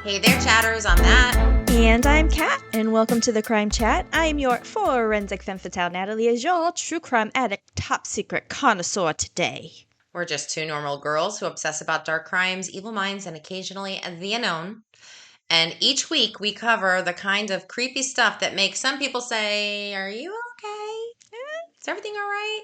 Hey there, chatters. I'm Nat. And I'm Kat, and welcome to the Crime Chat. I am your forensic femme fatale, Natalie, as your true crime addict, top secret connoisseur today. We're just two normal girls who obsess about dark crimes, evil minds, and occasionally the unknown. And each week we cover the kind of creepy stuff that makes some people say, "Are you okay? Is everything all right?"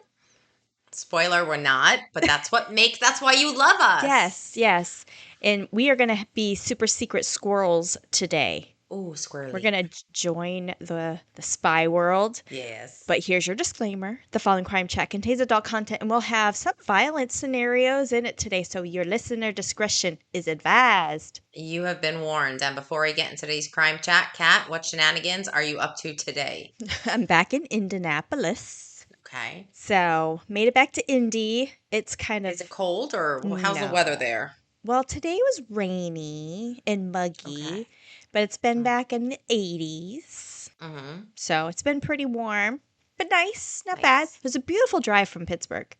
Spoiler, we're not, but that's why you love us. Yes. And we are going to be super secret squirrels today. Ooh, squirrely. We're going to join the spy world. Yes. But here's your disclaimer. The following Crime Chat contains adult content and will have some violent scenarios in it today, so your listener discretion is advised. You have been warned. And before I get into today's Crime Chat, Kat, what shenanigans are you up to today? I'm back in Indianapolis. Okay. So, made it back to Indy. It's kind of... Is it cold or how's the weather there? Well, today was rainy and muggy, but it's been back in the 80s. Mm-hmm. So, it's been pretty warm, but nice, not bad. It was a beautiful drive from Pittsburgh.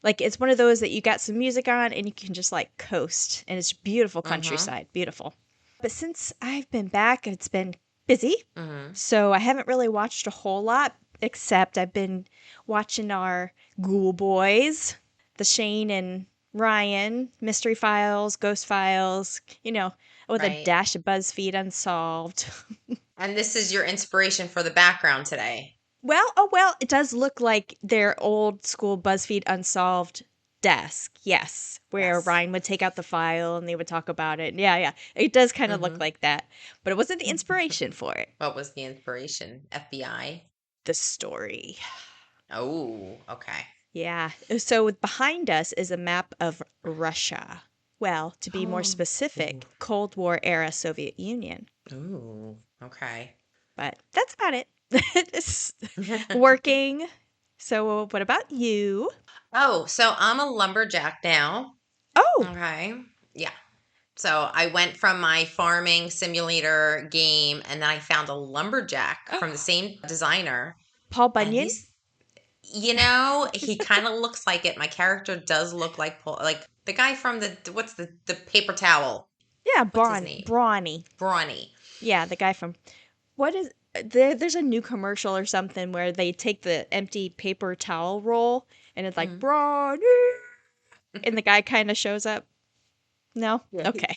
Like, it's one of those that you got some music on and you can just, like, coast. And it's beautiful countryside. Beautiful. But since I've been back, it's been busy. So, I haven't really watched a whole lot, except I've been watching our Ghoul Boys, the Shane and Ryan, Mystery Files, Ghost Files, with a dash of BuzzFeed Unsolved. And this is your inspiration for the background today. Well, it does look like their old school BuzzFeed Unsolved desk, yes, where Ryan would take out the file and they would talk about it. Yeah, it does kind of look like that, but it wasn't the inspiration for it. What was the inspiration? FBI? The story. Oh, okay. Yeah, so behind us is a map of Russia. Well, to be more specific, Cold War era Soviet Union. Ooh, okay. But that's about it. It's working. So what about you? Oh, so I'm a lumberjack now. Oh. Okay. Yeah. So I went from my farming simulator game and then I found a lumberjack from the same designer. Paul Bunyan? He kind of looks like it. My character does look like Paul, like the guy from the paper towel? Yeah, Brawny. Yeah, the guy from there's a new commercial or something where they take the empty paper towel roll and it's like Brawny, and the guy kind of shows up. No, yeah, okay.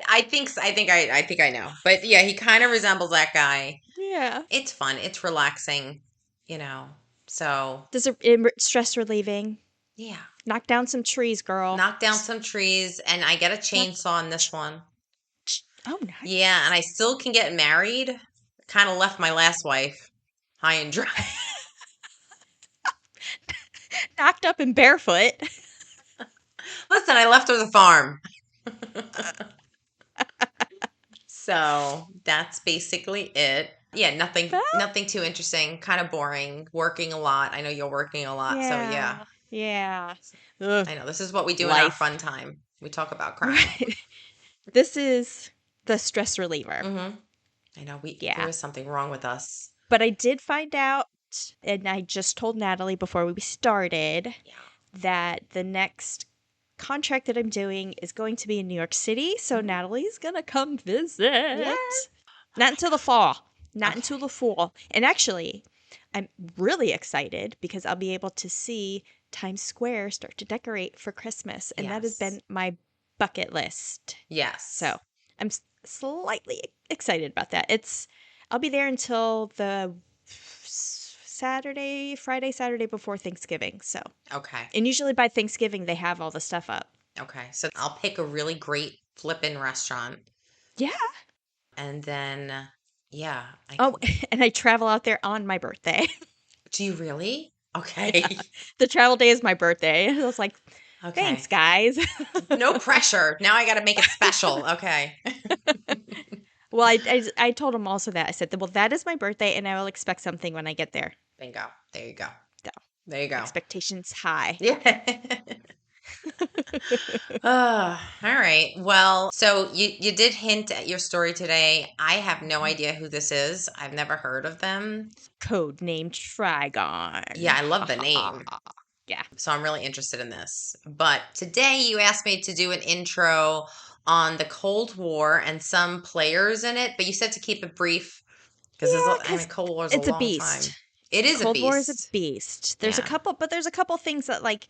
I think I know, but yeah, he kind of resembles that guy. Yeah, it's fun. It's relaxing, So does it stress relieving? Yeah. Knock down some trees, girl. Knock down some trees, and I get a chainsaw in this one. Oh, nice. Yeah, and I still can get married. Kind of left my last wife high and dry. Knocked up and barefoot. Listen, I left her the farm. So that's basically it. Yeah, nothing too interesting. Kind of boring. Working a lot. I know you're working a lot, so yeah. Yeah. Ugh. I know. This is what we do in our fun time. We talk about crime. Right. This is the stress reliever. I know. There is something wrong with us. But I did find out, and I just told Natalie before we started, that the next contract that I'm doing is going to be in New York City. So Natalie's going to come visit. Yes. Not until the fall. Until the fall. And actually, I'm really excited because I'll be able to see Times Square start to decorate for Christmas. And that has been my bucket list. Yes. So I'm slightly excited about that. I'll be there until the Friday, Saturday before Thanksgiving. So. Okay. And usually by Thanksgiving, they have all the stuff up. Okay. So I'll pick a really great flippin' restaurant. Yeah. And then... yeah. And I travel out there on my birthday. Do you really? Okay. Yeah. The travel day is my birthday. I was like, thanks, guys. No pressure. Now I got to make it special. Okay. Well, I told him also that. I said, well, that is my birthday, and I will expect something when I get there. Bingo. There you go. So, there you go. Expectations high. Yeah. All right. Well, so you did hint at your story today. I have no idea who this is. I've never heard of them. Code named TRIGON. Yeah, I love the name. Yeah. So I'm really interested in this. But today you asked me to do an intro on the Cold War and some players in it, but you said to keep it brief because Yeah, I mean, because Cold War is a it's a long beast. time. It is a Cold War is a beast. beast. Yeah. There's a couple things that like,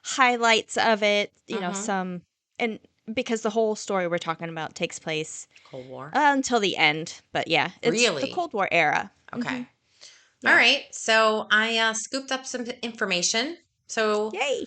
highlights of it, Mm-hmm. some, and because the whole story we're talking about takes place Cold War. until the end. But yeah, it's the Really? Cold War era. Okay. All Yeah. right. So I scooped up some information. So Yay.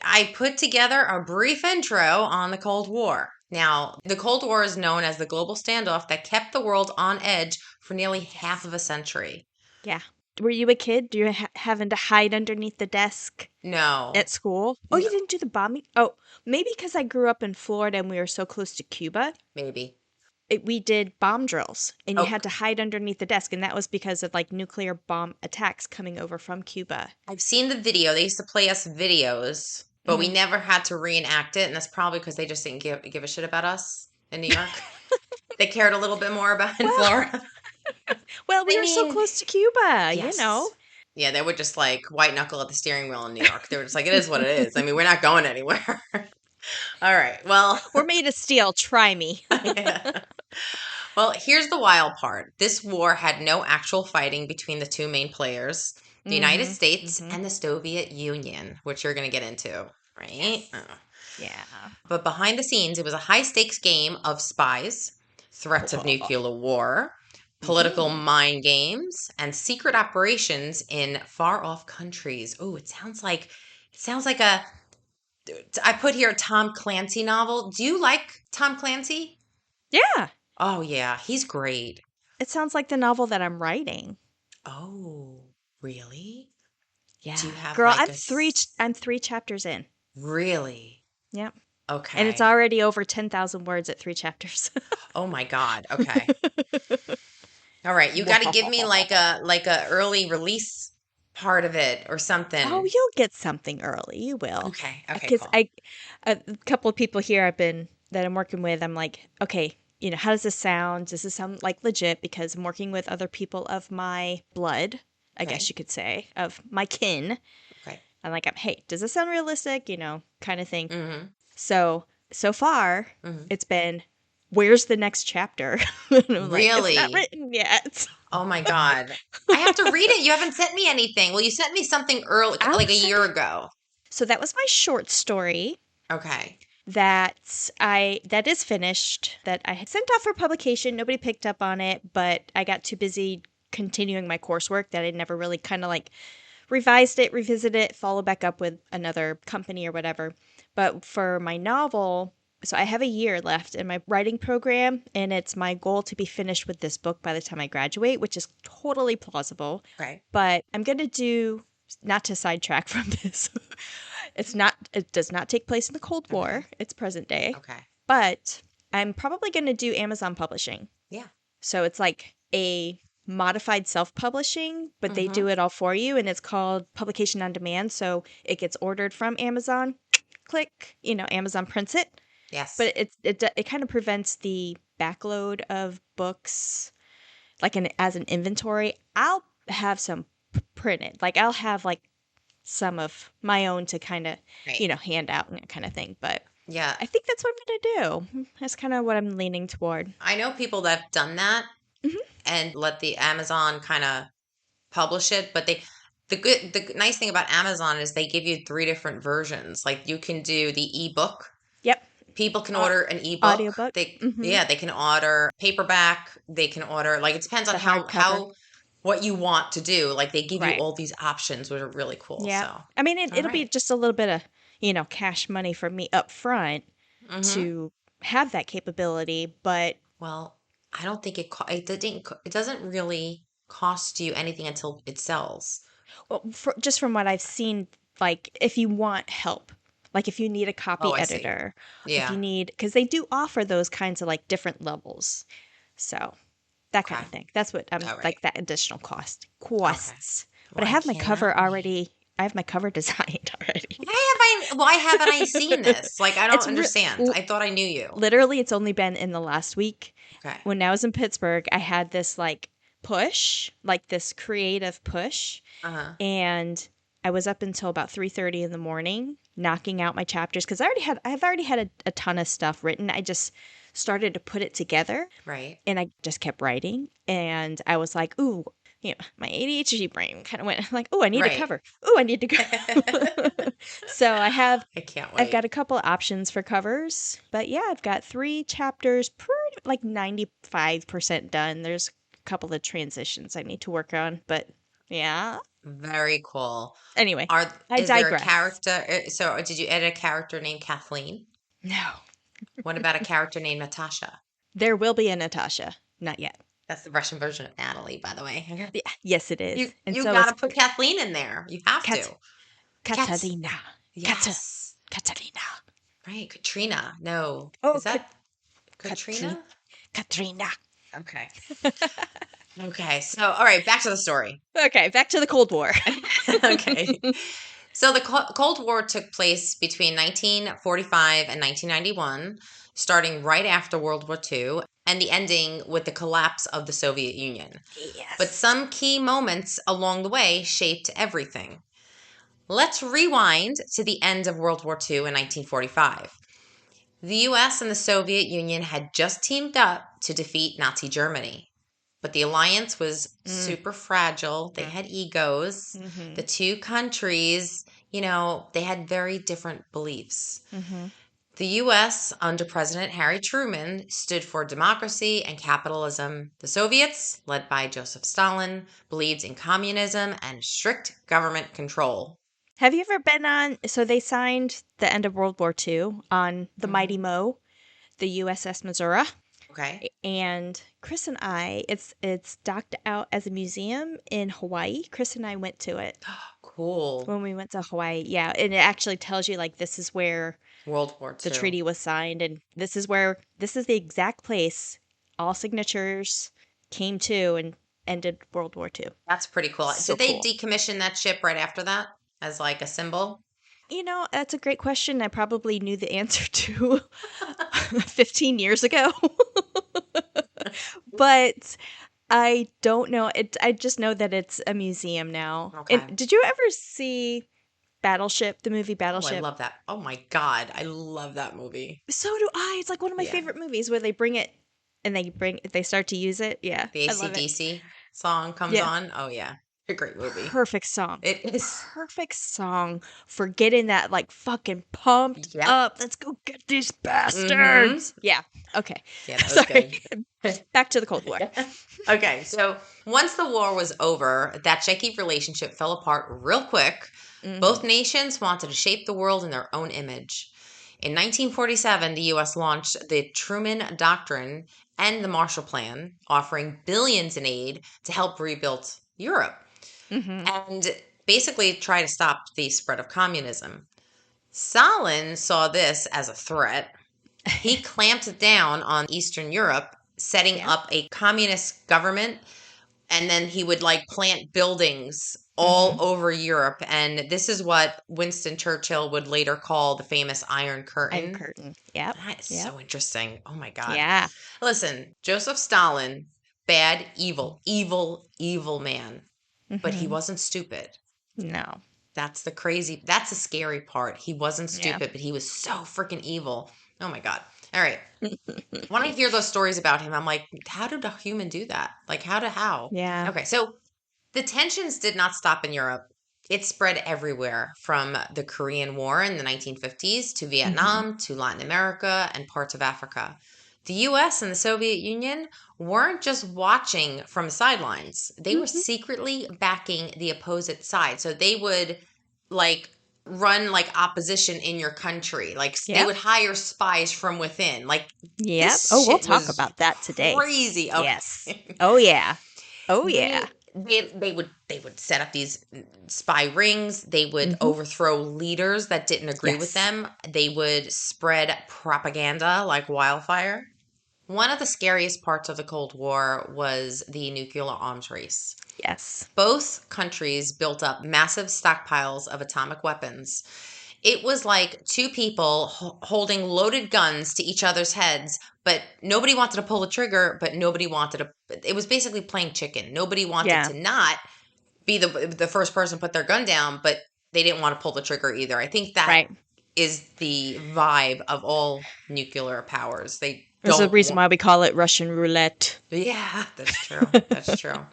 I put together a brief intro on the Cold War. Now, the Cold War is known as the global standoff that kept the world on edge for nearly half Yes. of a century. Yeah. Were you a kid? Do you having to hide underneath the desk No. at school? Oh, you No. didn't do the bombing? Oh, maybe because I grew up in Florida and we were so close to Cuba. Maybe. We did bomb drills and you Oh, had to hide underneath the desk, and that was because of like nuclear bomb attacks coming over from Cuba. I've seen the video. They used to play us videos, but we Hmm. never had to reenact it, and that's probably because they just didn't give a shit about us in New York. They cared a little bit more about in Well, Florida. we I were so mean, close to Cuba, yes. Yeah, they would just like white knuckle at the steering wheel in New York. They were just like, it is what it is. I mean, we're not going anywhere. All right. Well, We're made of steel, try me. yeah. Well, here's the wild part. This war had no actual fighting between the two main players, the United Mhm. States Mhm. and the Soviet Union, which you're going to get into, right? Yes. Yeah. But behind the scenes, it was a high stakes game of spies, threats of nuclear war, political Mhm. mind games, and secret operations in far off countries. Oh, it sounds like a I put here a Tom Clancy novel. Do you like Tom Clancy? Yeah. Oh yeah, he's great. It sounds like the novel that I'm writing. Oh, really? Do you Yeah. have Girl, like a I'm 3 chapters in. really? Yep. And it's Okay. already over 10,000 words at 3 chapters. Oh my God. Okay. All right. You got to give me like a early release part of it or Oh, something. you'll get something early. You will. Okay. Okay, Because cool. a couple of people here that I'm working with, I'm like, okay, how does this sound? Does this sound like legit? Because I'm working with other people of my blood, I guess Okay. you could say, of my kin. Okay. I'm like, hey, does this sound realistic? Kind of thing. Mm-hmm. So far, Mm-hmm. it's been, where's the next chapter? And I'm like, it's not Really? written yet. Oh my God. I have to read it. You haven't sent me anything. Well, you sent me something early, I'll like a send year it. ago. So that was my short story Okay. that is finished, that I had sent off for publication. Nobody picked up on it, but I got too busy continuing my coursework that I never really kind of like revised it, revisited it, follow back up with another company or whatever. But for my novel, so I have a year left in my writing program, and it's my goal to be finished with this book by the time I graduate, which is totally plausible. Okay. But I'm going to do, not to sidetrack from this, it does not take place in the Cold Okay. War, it's present day, Okay. but I'm probably going to do Amazon publishing. Yeah. So it's like a modified self-publishing, but they Mm-hmm. do it all for you, and it's called publication on demand. So it gets ordered from Amazon, click, Amazon prints it, Yes. but it kind of prevents the backload of books like as an inventory. I'll have some printed. Like I'll have like some of my own to kind of, Right. hand out and that kind of thing, but Yeah. I think that's what I'm going to do. That's kind of what I'm leaning toward. I know people that have done that Hmm. and let the Amazon kind of publish it, but the nice thing about Amazon is they give you three different versions. Like you can do the ebook. Yep. People can Uh, order an ebook. Audiobook. They Hmm. yeah, they can order paperback. They can order like it depends on The how hardcover. what you want to do. Like they give you Right. all these options, which are really cool. Yeah. So, I mean, all it'll be right. just a little bit of, cash money for me up front Mm-hmm. to have that capability, but Well, I don't think it doesn't really cost you anything until it sells. well, just from what I've seen, like if you want help, like if you need a Oh, copy I see. editor, if you Yeah. need, because they do offer those kinds of like different levels. So that kind Okay. of thing. That's what I'm All right. like, that additional Okay. costs. But Well, I cannot wait. I have my cover designed already. Why haven't I seen this? Like, I don't It's understand. I thought I knew you. literally, it's only been in the last week. Okay. When I was in Pittsburgh, I had this like push, like this creative push, Uh-huh. and I was up until about 3:30 in the morning knocking out my chapters because I've already had a ton of stuff written. I just started to put it together Right. and I just kept writing. And I was like, ooh, my ADHD brain kind of went like, ooh, I need to Right. cover. Ooh, I need to go. So I can't I've got wait. a couple of options for covers, but yeah, I've got 3 chapters, pretty like 95% done. There's a couple of transitions I need to work on, but yeah. Very cool. Anyway, Are I is there a digress. character? So did you edit a character named Kathleen? No, What about a character named Natasha? there will be a Natasha. Not yet. That's the Russian version of Natalie, by the way. Yeah, yes, it You is. And you so got is to put Kathleen in there. You have Kat- to. Kat. Katalina. Kat- Yes. Katalina. Right. Katrina. No. Oh, Is that Katri- Katrina? Katrina. Okay. Okay. So, all right, back to the story. Okay, back to the Cold War. Okay. So the Cold War took place between 1945 and 1991, starting right after World War II, and the ending with the collapse of the Soviet Union. But Yes. some key moments along the way shaped everything. Let's rewind to the end of World War II in 1945. The US and the Soviet Union had just teamed up to defeat Nazi Germany. But the alliance was Mm. super fragile. They Mm. had egos. Mm-hmm. The two countries, they had very different beliefs. Mm-hmm. The US, under President Harry Truman, stood for democracy and capitalism. The Soviets, led by Joseph Stalin, believed in communism and strict government control. Have you ever been on? So they signed the end of World War II on the Mighty Hmm. Mo, the USS Missouri, Okay. and Chris and I, it's docked out as a museum in Hawaii. Chris and I went to it Cool. when we went to Hawaii. Yeah, and it actually tells you like this is where World War the II. treaty was signed, and this is the exact place all signatures came to and ended World War II. That's pretty cool. So Did they cool. decommission that ship right after that as like a symbol? That's a great question. I probably knew the answer to 15 years ago, but I don't know. I just know that it's a museum now. And Okay. did you ever see Battleship, the movie Oh, I Battleship? love that. Oh my God. I love that movie. So do I. It's like one of my Yeah. favorite movies where they bring it and they start to use it. Yeah, The I love it. AC/DC song comes Yeah. on. Oh yeah. A great movie. Perfect song. It is. Perfect song for getting that like fucking pumped Yep. up. Let's go get these Mm-hmm. bastards. Yeah. Okay. Yeah, that was Sorry. good. Back to the Cold War. Okay, so once the war was over, that shaky relationship fell apart real quick. Both Hmm. nations wanted to shape the world in their own image. In 1947, the US launched the Truman Doctrine and the Marshall Plan, offering billions in aid to help rebuild Europe Hmm. and basically try to stop the spread of communism. Stalin saw this as a threat. He clamped down on Eastern Europe, setting Yep. up a communist government, and then he would like plant buildings all Hmm. over Europe. And this is what Winston Churchill would later call the famous Iron Iron Curtain. Curtain. Yep. That is Yep. so interesting. Oh my God. Yeah. Listen, Joseph Stalin, bad, evil, evil, evil man, but he Hmm. wasn't stupid. No. That's the scary part. He wasn't Yeah. stupid, but he was so freaking evil. Oh my God. All right. When I hear those stories about him, I'm like, how did a human do that? Like, how? Yeah. Okay, so the tensions did not stop in Europe. It spread everywhere from the Korean War in the 1950s to Hmm. Vietnam to Latin America and parts of Africa. The US and the Soviet Union weren't just watching from the sidelines, they were Hmm. secretly backing the opposite side. So they would like run like opposition in your country. Like they Yep. would hire spies from within. Like Yep. this Oh, we'll shit talk was about that today. crazy. Yes. Okay. Oh yeah. Oh yeah. They would set up these spy rings. They would Hmm. overthrow leaders that didn't agree with Yes. them. They would spread propaganda like wildfire. One of the scariest parts of the Cold War was the nuclear arms race. Yes. Both countries built up massive stockpiles of atomic weapons. It was like two people holding loaded guns to each other's heads, but nobody wanted to pull the trigger, but nobody wanted to. It was basically playing chicken. Nobody wanted Yeah. to not be the first person to put their gun down, but they didn't want to pull the trigger either. I think that Right. is the vibe of all nuclear powers. They There's a don't reason want. why we call it Russian roulette. Yeah, that's true. That's true.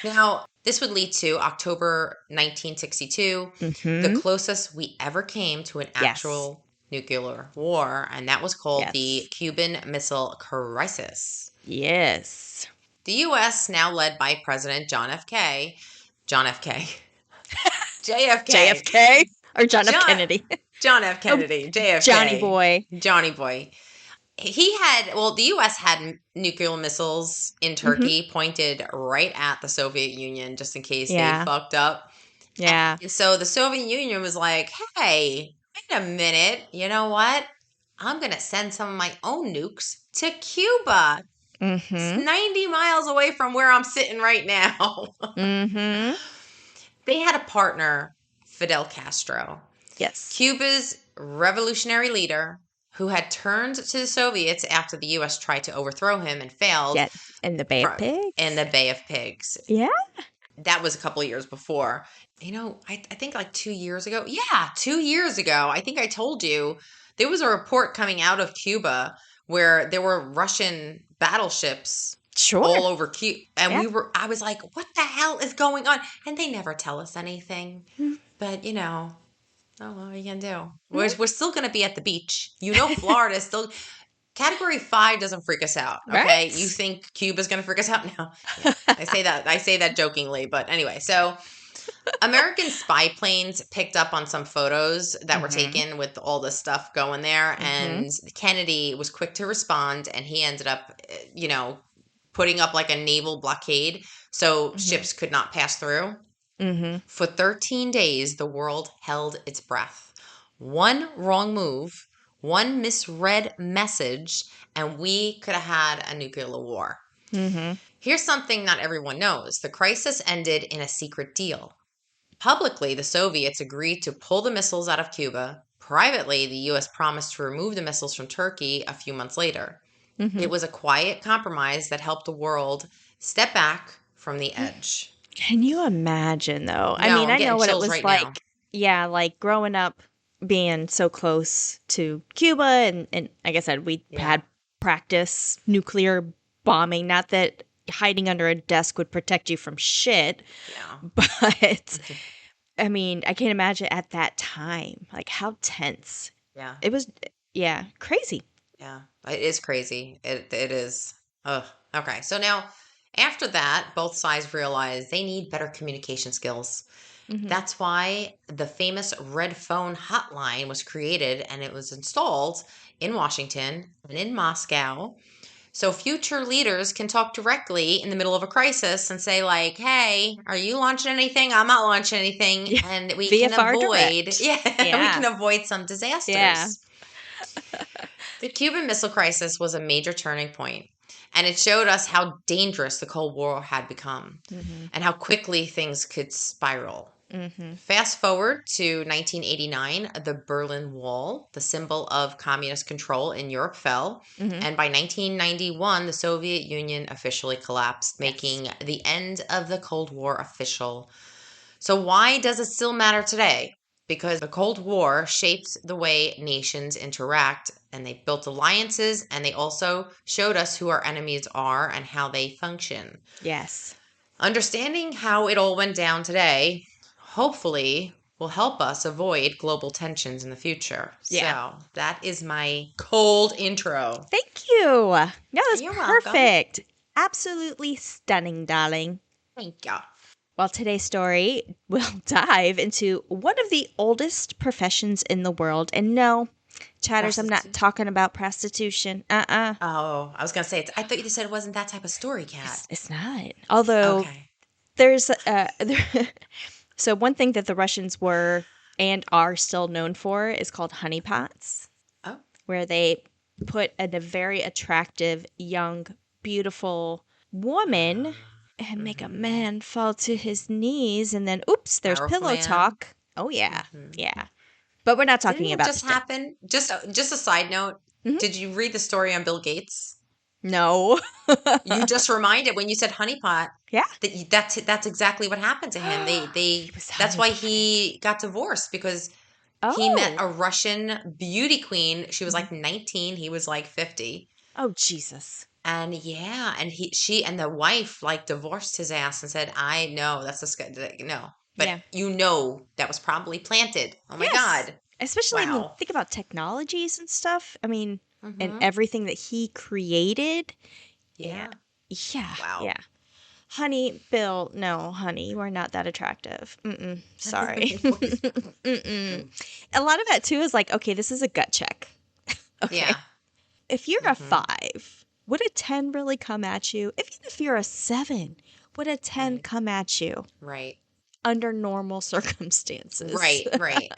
Now, this would lead to October 1962, the Mm-hmm. closest we ever came to an Yes. actual nuclear war, and that was called the Yes. Cuban Missile Crisis. Yes. The U.S., now led by President John F. K. JFK, JFK or John F. John, Kennedy. John F. Oh, Kennedy, Johnny JFK, boy. Johnny Boy. The U.S. had nuclear missiles in Mm-hmm. Turkey pointed right at the Soviet Union just in case they Yeah. fucked up. Yeah. And so the Soviet Union was like, hey, wait a minute. You know what? I'm going to send some of my own nukes to Cuba. It's Mm-hmm. 90 miles away from where I'm sitting right now. Mm-hmm. They had a partner, Fidel Castro, Yes. Cuba's revolutionary leader, who had turned to the Soviets after the U.S. tried to overthrow him and failed Yeah. In the Bay of in Pigs. the Bay of Pigs. Yeah. That was a couple of years before. I think like 2 years ago. Yeah, 2 years ago. I think I told you there was a report coming out of Cuba where there were Russian battleships Sure. all over Cuba. And Yeah. I was like, what the hell is going on? And they never tell us anything. But, oh, what are you going to do? We're still going to be at the beach. Florida is still. Category 5 doesn't freak us out, okay? You Right? think Cuba's going to freak us out now? Yeah. I say that jokingly, but anyway. So, American spy planes picked up on some photos that were Mm-hmm. taken with all this stuff going there, Mm-hmm. and Kennedy was quick to respond, and he ended up, putting up like a naval blockade so Mm-hmm. ships could not pass through. Mm-hmm. For 13 days, the world held its breath. One wrong move, one misread message, and we could have had a nuclear war. Mm-hmm. Here's something not everyone knows: the crisis ended in a secret deal. Publicly, the Soviets agreed to pull the missiles out of Cuba. Privately, the US promised to remove the missiles from Turkey a few months later. Mm-hmm. It was a quiet compromise that helped the world step back from the edge. Can you imagine though? I No, mean, I'm I know getting what it chills was right now. like. Yeah, like growing up being so close to Cuba and like I said, we Yeah. had practice nuclear bombing. Not that hiding under a desk would protect you from shit, Yeah. but I mean, I can't imagine at that time, like how tense. Yeah. It was yeah, crazy. Yeah. It is crazy. It is. Ugh. Okay. So now after that, both sides realize they need better communication skills. Mhm. That's why the famous red phone hotline was created and it was installed in Washington and in Moscow. So future leaders can talk directly in the middle of a crisis and say, like, hey, are you launching anything? I'm not launching anything. Yeah. And we can VFR avoid, direct. yeah, we Yeah. can avoid some Yeah. disasters. The Cuban Missile Crisis was a major turning point, and it showed us how dangerous the Cold War had become Mhm. and how quickly things could spiral. Mhm. Fast forward to 1989, the Berlin Wall, the symbol of communist control in Europe, fell. Mhm. And by 1991, the Soviet Union officially collapsed, Yes. making the end of the Cold War official. So, why does it still matter today? Because the Cold War shaped the way nations interact, and they built alliances, and they also showed us who our enemies are and how they function. Yes. Understanding how it all went down today, hopefully, will help us avoid global tensions in the future. Yeah. So, that is my cold intro. Thank you. No, that's You're welcome. perfect. Absolutely stunning, darling. Thank you. Well, today's story will dive into one of the oldest professions in the world. And no, chatters, I'm not Prostitute. talking about prostitution. Oh, I was going to say, I thought you said it wasn't that type of story, Cat. It's not. Although Okay. there's so one thing that the Russians were and are still known for is called honeypots, Oh. where they put a very attractive, young, beautiful woman and make a Mm-hmm. man fall to his knees, and then oops, there's Powerful pillow man. talk. Oh yeah, Mm-hmm. yeah. But we're not Didn't talking that about just today. happen? Just a side note. Mhm. Did you read the story on Bill Gates? No. You just reminded when you said honeypot Yeah. that's exactly what happened to him. He They was That's why honeypotted. he got divorced because he met Oh. a Russian beauty queen. She was Mhm. like 19, he was like 50. Oh, Jesus. And yeah, and she and the wife like divorced his ass and said, "I know that's no, but Yeah. that was probably planted." Oh my Yes. God. Especially when Wow. think about technologies and stuff. I mean, and Mm-hmm. everything that he created. Yeah. Yeah. Yeah. Wow. Yeah. Honey, Bill, no, honey, you are not that attractive. Mm-mm. Sorry. Mm-mm. A lot of that too is like, okay, this is a gut check. Okay. Yeah. If you're a Mm-hmm. 5, would a 10 really come at you? Even if you're a 7, would a 10 Right. come at you Right. under normal circumstances? Right. Right.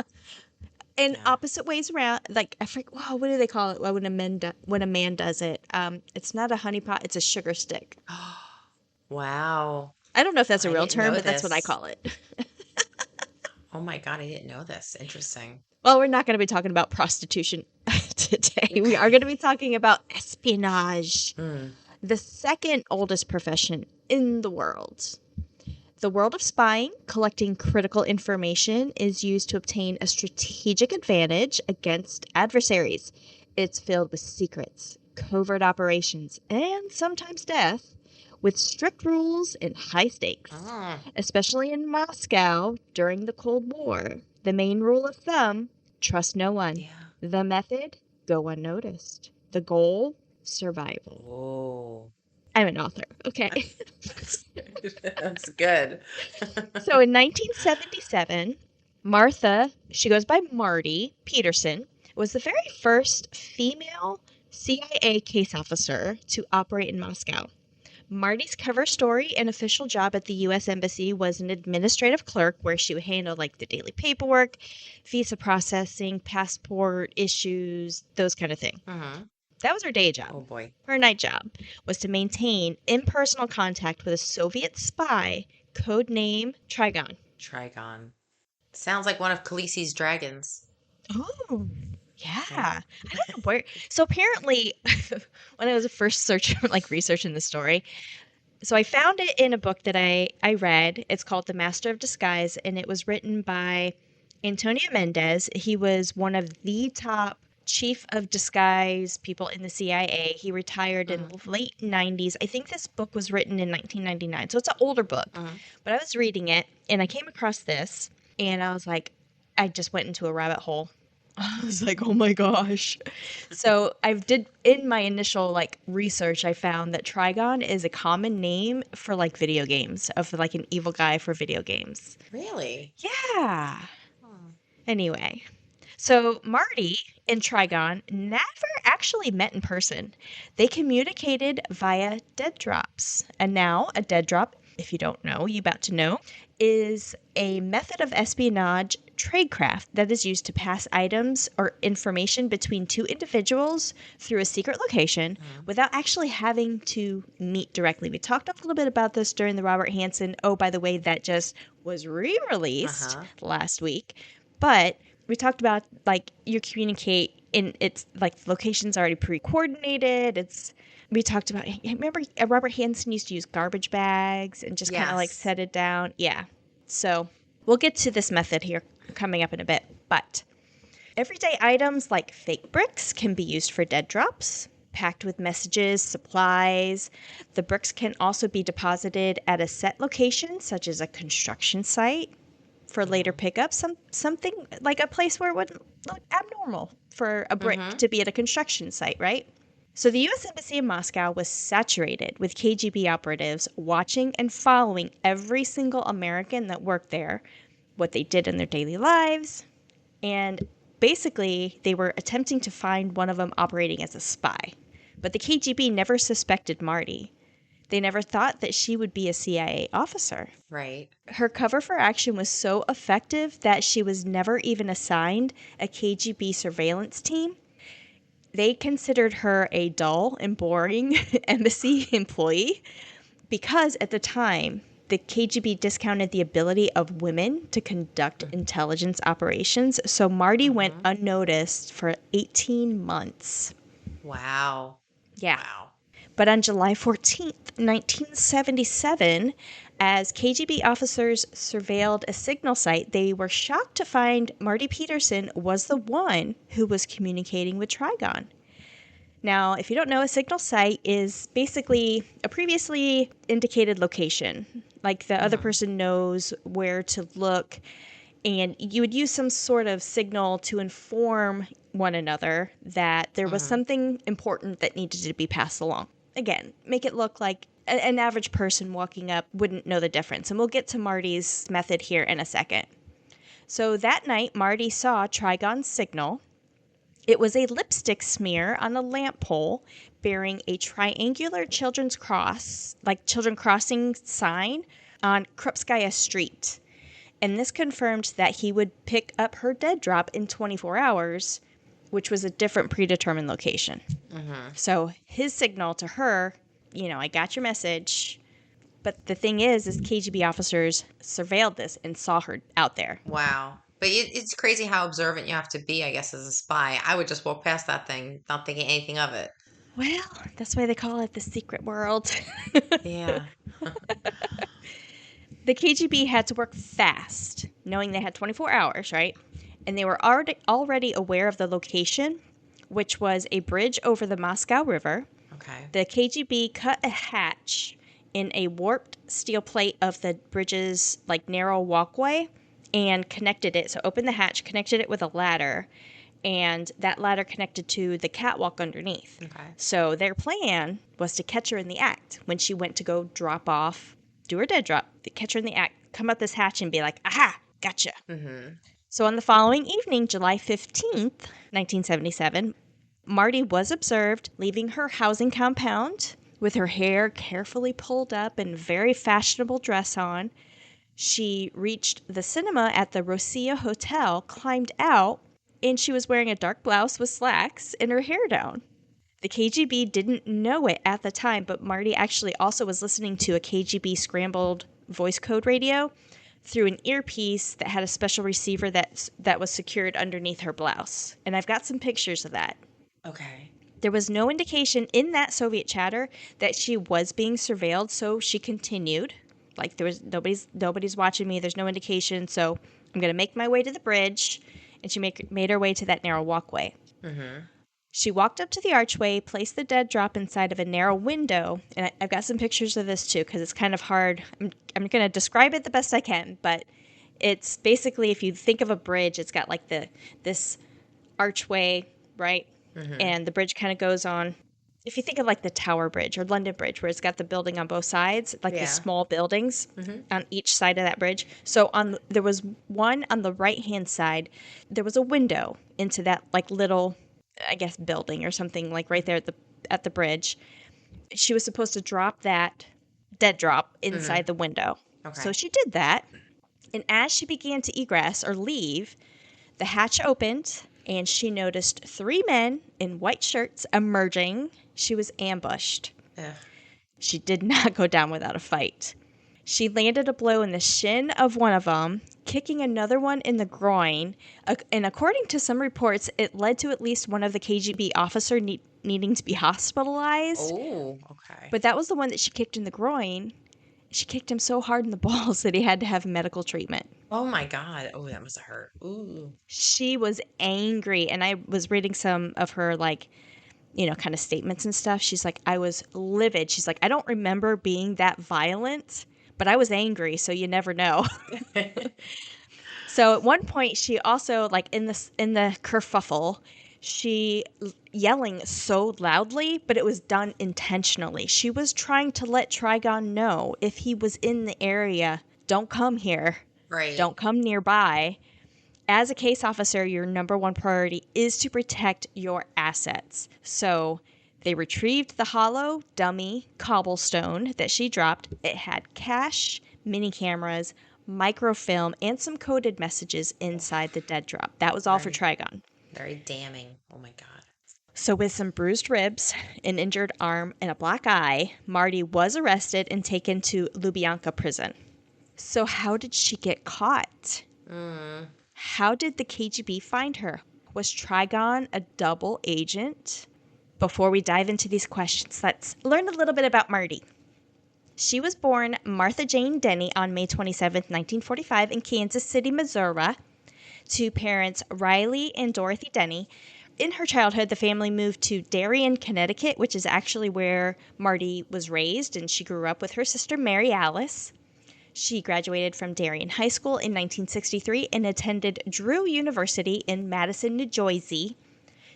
In Yeah. opposite ways around, like I forget, wow, what do they call it? When a man does it, it's not a honeypot, it's a sugar stick. Wow. I don't know if that's a I real didn't term, know but that's what I this. call it. Oh my God, I didn't know this. Interesting. Well, we're not going to be talking about prostitution today. We are Okay. going to be talking about espionage, Hmm. the second oldest profession in the world. The world of spying, collecting critical information, is used to obtain a strategic advantage against adversaries. It's filled with secrets, covert operations, and sometimes death, with strict rules and high stakes. Oh, Especially in Moscow during the Cold War, the main rule of thumb: trust no one. yeah. The method: go unnoticed. The goal: survival. Whoa. I'm an author, okay? That's good. So in 1977, Martha, she goes by Marty Peterson, was the very first female CIA case officer to operate in Moscow. Marty's cover story and official job at the U.S. Embassy was an administrative clerk where she would handle like the daily paperwork, visa processing, passport issues, those kind of thing. Hmm. That was her day job. Oh boy. Her night job was to maintain impersonal contact with a Soviet spy, code name TRIGON. Trigon. Sounds like one of Khaleesi's dragons. Oh, yeah. Right? I don't know where. So apparently, when I was first searching, like researching the story, so I found it in a book that I read. It's called The Master of Disguise, and it was written by Antonio Mendez. He was one of the top chief of disguise people in the CIA. He retired in Hmm. the late 90s. I think this book was written in 1999, so it's an older book. Hmm. But I was reading it, and I came across this, and I was like, I just went into a rabbit hole. I was like, oh my gosh. So I did in my initial like research, I found that Trigon is a common name for like video games, of like an evil guy for video games. Really? Yeah. Hmm. Anyway, so Marty and Trigon never actually met in person. They communicated via dead drops. And now, a dead drop, if you don't know, you about to know, is a method of espionage tradecraft that is used to pass items or information between two individuals through a secret location Hmm. without actually having to meet directly. We talked a little bit about this during the Robert Hansen. Oh, by the way, that just was re-released Uh-huh. last week. But we talked about like you communicate in it's like locations already pre-coordinated. It's we talked about remember Robert Hansen used to use garbage bags and just kind of like Yes. set it down. Yeah. So we'll get to this method here coming up in a bit. But everyday items like fake bricks can be used for dead drops, packed with messages, supplies. The bricks can also be deposited at a set location, such as a construction site, for later Hmm. pickup. Something like a place where it wouldn't look abnormal for a brick Hmm. to be at a construction site, right? So the US Embassy in Moscow was saturated with KGB operatives watching and following every single American that worked there, what they did in their daily lives, and basically they were attempting to find one of them operating as a spy. But the KGB never suspected Marty. They never thought that she would be a CIA officer. Right. Her cover for action was so effective that she was never even assigned a KGB surveillance team. They considered her a dull and boring embassy employee because at the time, the KGB discounted the ability of women to conduct intelligence operations, so Marty went Hmm. unnoticed for 18 months. Wow. Yeah. Wow. But on July 14th, 1977, as KGB officers surveilled a signal site, they were shocked to find Marty Peterson was the one who was communicating with TRIGON. Now, if you don't know, a signal site is basically a previously indicated location. Like the other person knows where to look, and you would use some sort of signal to inform one another that there was something important that needed to be passed along. Again, make it look like an average person walking up wouldn't know the difference. And we'll get to Marty's method here in a second. So that night, Marty saw Trigon's signal. It was a lipstick smear on a lamp pole bearing a triangular children's cross, like children crossing sign on Krupskaya Street. And this confirmed that he would pick up her dead drop in 24 hours, which was a different predetermined location. So his signal to her, I got your message. But the thing is KGB officers surveilled this and saw her out there. Wow. But it's crazy how observant you have to be, I guess, as a spy. I would just walk past that thing, not thinking anything of it. Well, that's why they call it the secret world. Yeah. The KGB had to work fast, knowing they had 24 hours, right? And they were already aware of the location, which was a bridge over the Moscow River. Okay. The KGB cut a hatch in a warped steel plate of the bridge's narrow walkway and connected it. So opened the hatch, connected it with a ladder, and that ladder connected to the catwalk underneath. Okay. So their plan was to catch her in the act when she went to go drop off, do her dead drop, catch her in the act, come up this hatch and be like, aha, gotcha. So on the following evening, July 15th, 1977, Marty was observed leaving her housing compound with her hair carefully pulled up and very fashionable dress on. She reached the cinema at the Rosia Hotel, climbed out, and she was wearing a dark blouse with slacks and her hair down. The KGB didn't know it at the time, but Marty actually also was listening to a KGB scrambled voice code radio through an earpiece that had a special receiver that was secured underneath her blouse. And I've got some pictures of that. Okay. There was no indication in that Soviet chatter that she was being surveilled, so she continued. Like, there was nobody's watching me. There's no indication, so I'm going to make my way to the bridge. And she made her way to that narrow walkway. She walked up to the archway, placed the dead drop inside of a narrow window. And I've got some pictures of this, too, because it's kind of hard. I'm going to describe it the best I can, but it's basically, if you think of a bridge, it's got this archway, right? And the bridge kind of goes on. If you think of the Tower Bridge or London Bridge, where it's got the building on both sides, the small buildings on each side of that bridge. So there was one on the right-hand side. There was a window into that little, I guess, building or something right there at the bridge. She was supposed to drop that dead drop inside the window. Okay. So she did that. And as she began to egress or leave, the hatch opened and she noticed 3 men in white shirts emerging. She was ambushed. Ugh. She did not go down without a fight. She landed a blow in the shin of one of them, kicking another one in the groin. And according to some reports, it led to at least one of the KGB officer needing to be hospitalized. Oh, okay. But that was the one that she kicked in the groin. She kicked him so hard in the balls that he had to have medical treatment. Oh my God. Oh, that must have hurt. Ooh. She was angry, and I was reading some of her kind of statements and stuff. She's like, I was livid. She's like, I don't remember being that violent, but I was angry, so you never know. So at one point, she also, in the kerfuffle, she yelling so loudly, but it was done intentionally. She was trying to let Trigon know if he was in the area, don't come here. Right. Don't come nearby. As a case officer, your number one priority is to protect your assets. So they retrieved the hollow dummy cobblestone that she dropped. It had cash, mini cameras, microfilm, and some coded messages inside the dead drop. That was all for Trigon. Very damning. Oh my God. So with some bruised ribs, an injured arm, and a black eye, Marty was arrested and taken to Lubyanka prison. So how did she get caught? How did the KGB find her? Was Trigon a double agent? Before we dive into these questions, let's learn a little bit about Marty. She was born Martha Jane Denny on May 27, 1945, in Kansas City, Missouri, to parents Riley and Dorothy Denny. In her childhood, the family moved to Darien, Connecticut, which is actually where Marty was raised, and she grew up with her sister Mary Alice. She graduated from Darien High School in 1963 and attended Drew University in Madison, New Jersey.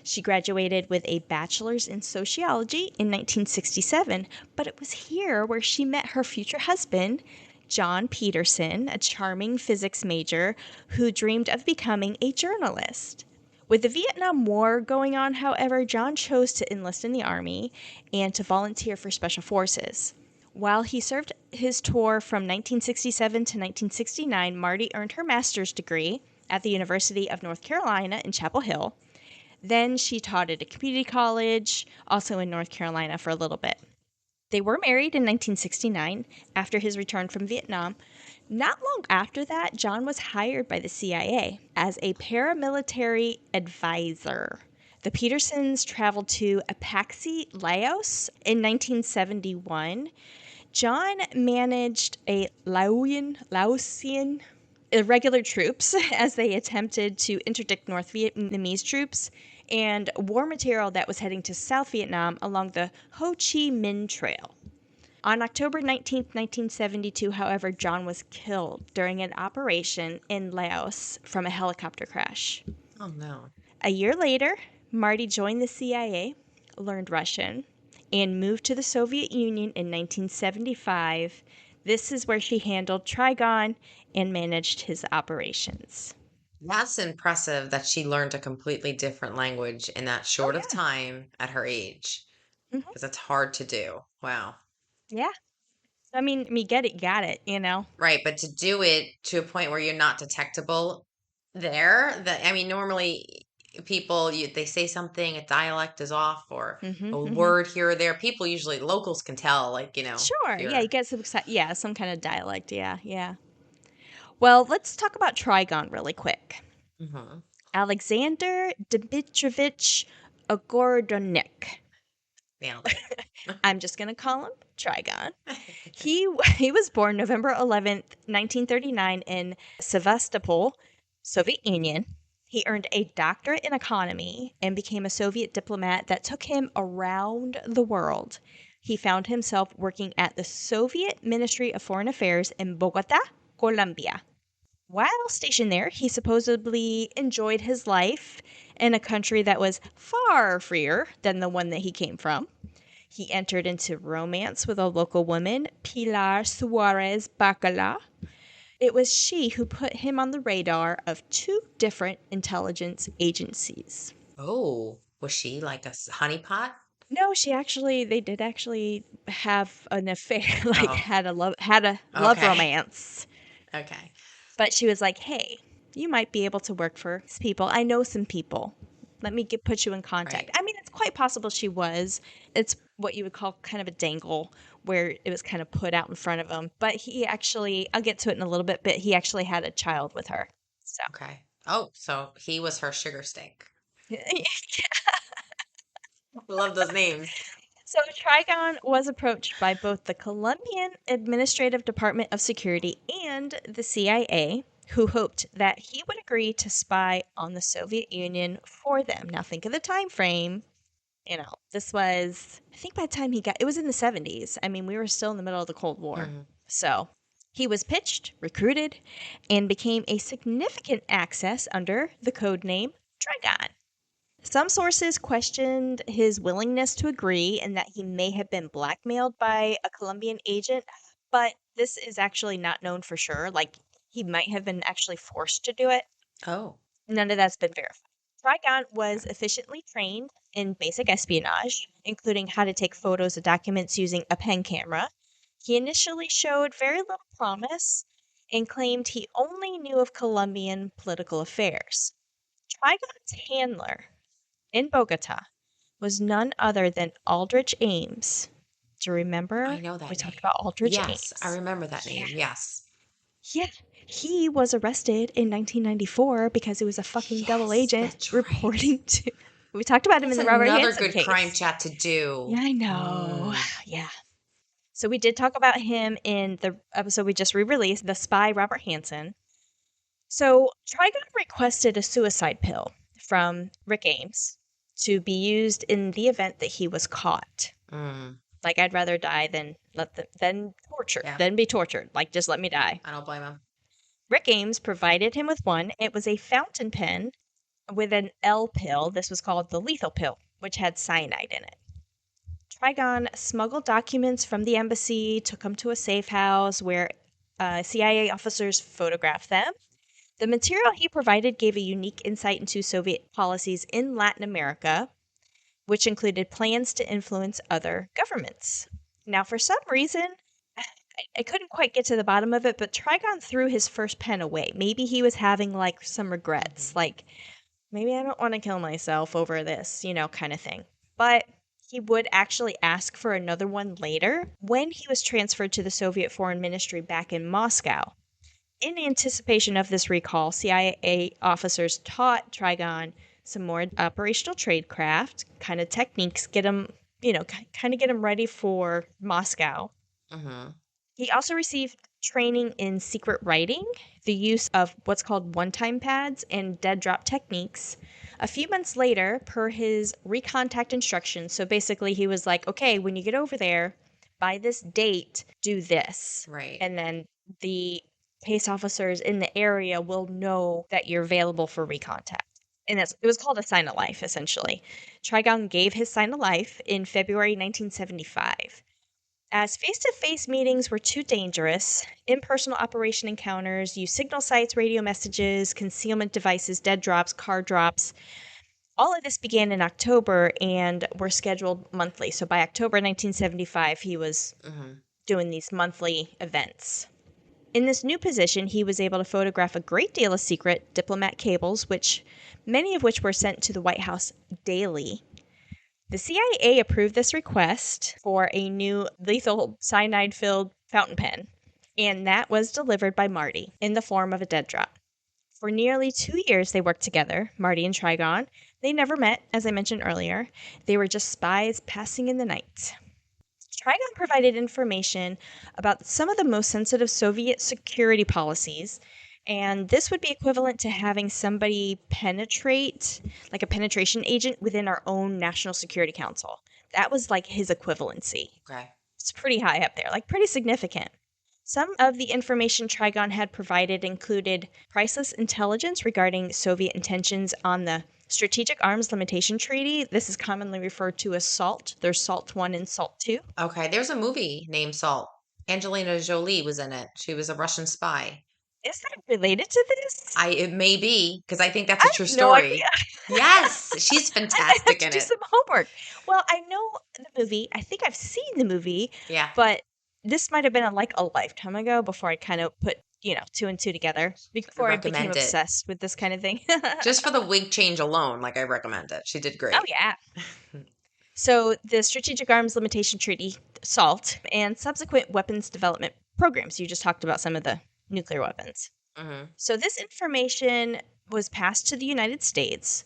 She graduated with a bachelor's in sociology in 1967, but it was here where she met her future husband, John Peterson, a charming physics major who dreamed of becoming a journalist. With the Vietnam War going on, however, John chose to enlist in the Army and to volunteer for Special Forces. While he served his tour from 1967 to 1969, Marty earned her master's degree at the University of North Carolina in Chapel Hill. Then she taught at a community college, also in North Carolina, for a little bit. They were married in 1969 after his return from Vietnam. Not long after that, John was hired by the CIA as a paramilitary advisor. The Petersons traveled to Apache, Laos in 1971. John managed a Laotian irregular troops as they attempted to interdict North Vietnamese troops and war material that was heading to South Vietnam along the Ho Chi Minh Trail. On October 19, 1972, however, John was killed during an operation in Laos from a helicopter crash. Oh, no. A year later, Marty joined the CIA, learned Russian, and moved to the Soviet Union in 1975. This is where she handled TRIGON and managed his operations. That's impressive that she learned a completely different language in that Oh, short of yeah. time at her age. Hmm. Because it's hard to do. Wow. Yeah. I mean, get it, got it, you know? Right, but to do it to a point where you're not detectable there, that I mean, normally people they say something, a dialect is off or Hmm. a Hmm. word here or there. People usually locals can tell, like, if Sure. Yeah, you you're get some kind of dialect. Yeah, yeah. Well, let's talk about Trigon really quick. Mhm. Alexander Dmitrovich Ogordonik. Nailed it. I'm just going to call him Trigon. He he was born November 11th, 1939 in Sevastopol, Soviet Union. He earned a doctorate in economy and became a Soviet diplomat that took him around the world. He found himself working at the Soviet Ministry of Foreign Affairs in Bogota, Colombia. While stationed there, he supposedly enjoyed his life in a country that was far freer than the one that he came from. He entered into romance with a local woman, Pilar Suarez Bacala. It was she who put him on the radar of two different intelligence agencies. Oh, was she like a honeypot? No, they did actually have an affair, like Oh, had a love okay. romance. Okay. But she was like, "Hey, you might be able to work for these people. I know some people. Let me put you in contact." Right. I mean, it's quite possible she was. It's what you would call kind of a dangle, where it was kind of put out in front of him. But he actually, I'll get to it in a little bit, but he actually had a child with her. So, Okay. Oh, so he was her sugar steak. Love those names. so Trigon was approached by both the Colombian Administrative Department of Security and the CIA, who hoped that he would agree to spy on the Soviet Union for them. Now, think of the time frame. This was, I think by the time it was in the 70s. I mean, we were still in the middle of the Cold War. Mhm. So he was pitched, recruited, and became a significant access under the code name Trigon. Some sources questioned his willingness to agree and that he may have been blackmailed by a Colombian agent, but this is actually not known for sure. Like, he might have been actually forced to do it. Oh, None of that's been verified. Trigon was okay. efficiently trained in basic espionage, including how to take photos of documents using a pen camera. He initially showed very little promise and claimed he only knew of Colombian political affairs. Trigon's handler in Bogota was none other than Aldrich Ames. Do you I remember know we that talked name. about Aldrich Yes, I Ames? remember that Yeah. name. Yes. Yeah. He was arrested in 1994 because he was a fucking double Yes, agent that's right. reporting to. We talked about him in That's the Robert another Hansen good crime case. chat to do. Yeah, I know. Yeah. So we did talk about him in the episode we just re-released, The Spy, Robert Hansen. So Trigon requested a suicide pill from Rick Ames to be used in the event that he was caught. Mm. Like, I'd rather die than Yeah, than be tortured. Like, just let me die. I don't blame him. Rick Ames provided him with one. It was a fountain pen with an L pill. This was called the lethal pill, which had cyanide in it. Trigon smuggled documents from the embassy, took them to a safe house where CIA officers photographed them. The material he provided gave a unique insight into Soviet policies in Latin America, which included plans to influence other governments. Now, for some reason, I couldn't quite get to the bottom of it, but Trigon threw his first pen away. Maybe he was having like some regrets, like maybe I don't want to kill myself over this, kind of thing. But he would actually ask for another one later when he was transferred to the Soviet Foreign Ministry back in Moscow. In anticipation of this recall, CIA officers taught Trigon some more operational tradecraft kind of techniques, get him, kind of get him ready for Moscow. Mm-hmm. He also received training in secret writing, the use of what's called one-time pads, and dead drop techniques. A few months later, per his recontact instructions, so basically he was like, okay, when you get over there, by this date, do this. Right. And then the case officers in the area will know that you're available for recontact. And it was called a sign of life, essentially. Trigon gave his sign of life in February 1975. As face to face meetings were too dangerous, impersonal operation encounters used signal sites, radio messages, concealment devices, dead drops, car drops. All of this began in October and were scheduled monthly. So by October 1975, he was doing these monthly events. In this new position, he was able to photograph a great deal of secret diplomat cables, many of which were sent to the White House daily. The CIA approved this request for a new lethal cyanide-filled fountain pen, and that was delivered by Marty in the form of a dead drop. For nearly 2 years, they worked together, Marty and Trigon. They never met, as I mentioned earlier. They were just spies passing in the night. Trigon provided information about some of the most sensitive Soviet security policies, and this would be equivalent to having somebody penetrate, like a penetration agent within our own National Security Council. That was like his equivalency. Okay. It's pretty high up there, like pretty significant. Some of the information Trigon had provided included priceless intelligence regarding Soviet intentions on the Strategic Arms Limitation Treaty. This is commonly referred to as SALT. There's SALT 1 and SALT 2. Okay. There's a movie named Salt. Angelina Jolie was in it. She was a Russian spy. Is that related to this? It may be because I think that's I a true have no idea. story. Yes, she's I have fantastic to in do it. some homework. Well, I know the movie. I think I've seen the movie, Yeah. but this might have been a lifetime ago before I kind of put, two and two together, I before I became recommend it. obsessed with this kind of thing. Just for the wig change alone, like I recommend it. She did great. Oh, yeah. So the Strategic Arms Limitation Treaty, SALT, and subsequent weapons development programs. You just talked about some of the nuclear weapons. Mm-hmm. So this information was passed to the United States.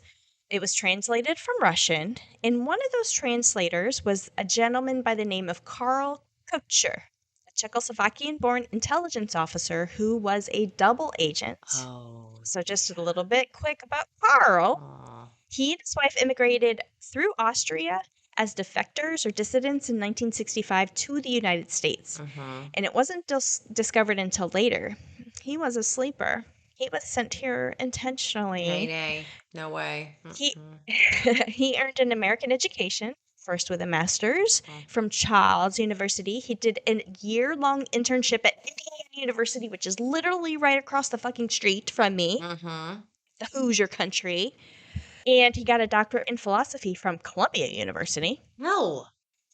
It was translated from Russian, and one of those translators was a gentleman by the name of Karl Kutscher, a Czechoslovakian-born intelligence officer who was a double agent. Oh. So just a little bit quick about Karl. Aw. He and his wife immigrated through Austria as defectors or dissidents in 1965 to the United States. Mm-hmm. And it wasn't discovered until later. He was a sleeper. He was sent here intentionally. Nay. No way. He Mm-mm. he earned an American education, first with a master's Mm. from Charles University. He did a year-long internship at Indiana University, which is literally right across the fucking street from me, Mm-hmm. the Hoosier country. And he got a doctorate in philosophy from Columbia University. No.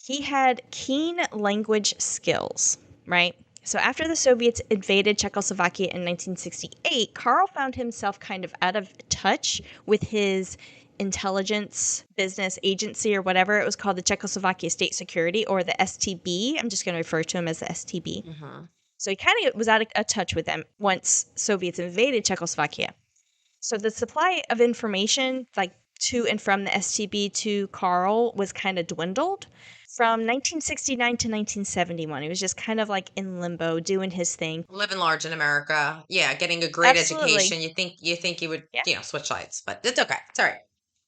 He had keen language skills, right? So after the Soviets invaded Czechoslovakia in 1968, Karl found himself kind of out of touch with his intelligence business agency or whatever. It was called the Czechoslovakia State Security, or the STB. I'm just going to refer to him as the STB. Mm-hmm. So he kind of was out of touch with them once Soviets invaded Czechoslovakia. So the supply of information, like to and from the STB to Carl was kind of dwindled. From 1969 to 1971, he was just kind of like in limbo, doing his thing. Living large in America. Yeah, getting a great Absolutely. education. You think you would, Yeah. switch sides, but it's okay. It's all right.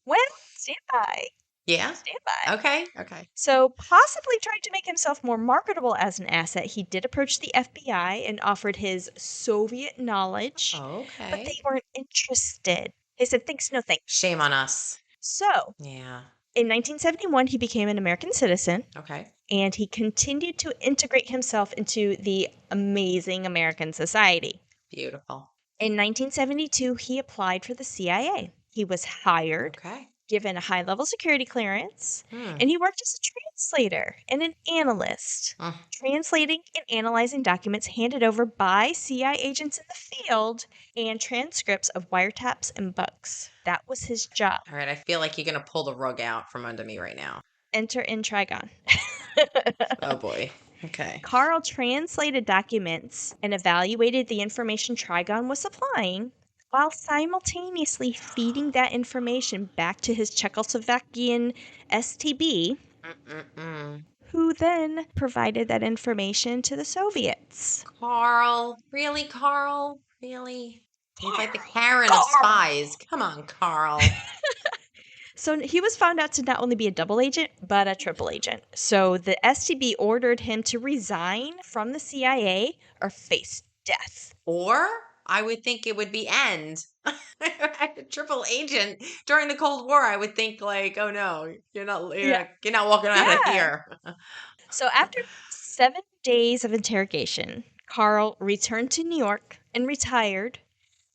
Well, stand by. Yeah. Stand by. Okay. Okay. So, possibly trying to make himself more marketable as an asset, he did approach the FBI and offered his Soviet knowledge, but they Okay. weren't interested. They said, thanks, no thanks. Shame on us. So, Yeah. in 1971, he became an American citizen Okay. and he continued to integrate himself into the amazing American society. Beautiful. In 1972, he applied for the CIA. He was hired, Okay. given a high level security clearance, Hmm. and he worked as a translator and an analyst, Mm. translating and analyzing documents handed over by CIA agents in the field and transcripts of wiretaps and bugs. That was his job. All right. I feel like you're going to pull the rug out from under me right now. Enter in Trigon. Oh, boy. Okay. Carl translated documents and evaluated the information Trigon was supplying while simultaneously feeding that information back to his Czechoslovakian STB, Mm-mm-mm. who then provided that information to the Soviets. Carl. Really, Carl? Really? He's like the Karen of Carl! spies. Come on, Carl. So he was found out to not only be a double agent, but a triple agent. So the STB ordered him to resign from the CIA or face death. Or I would think it would be end. Triple agent during the Cold War. I would think like, oh no, Yeah. you're not walking out of Yeah. here. So after 7 days of interrogation, Carl returned to New York and retired,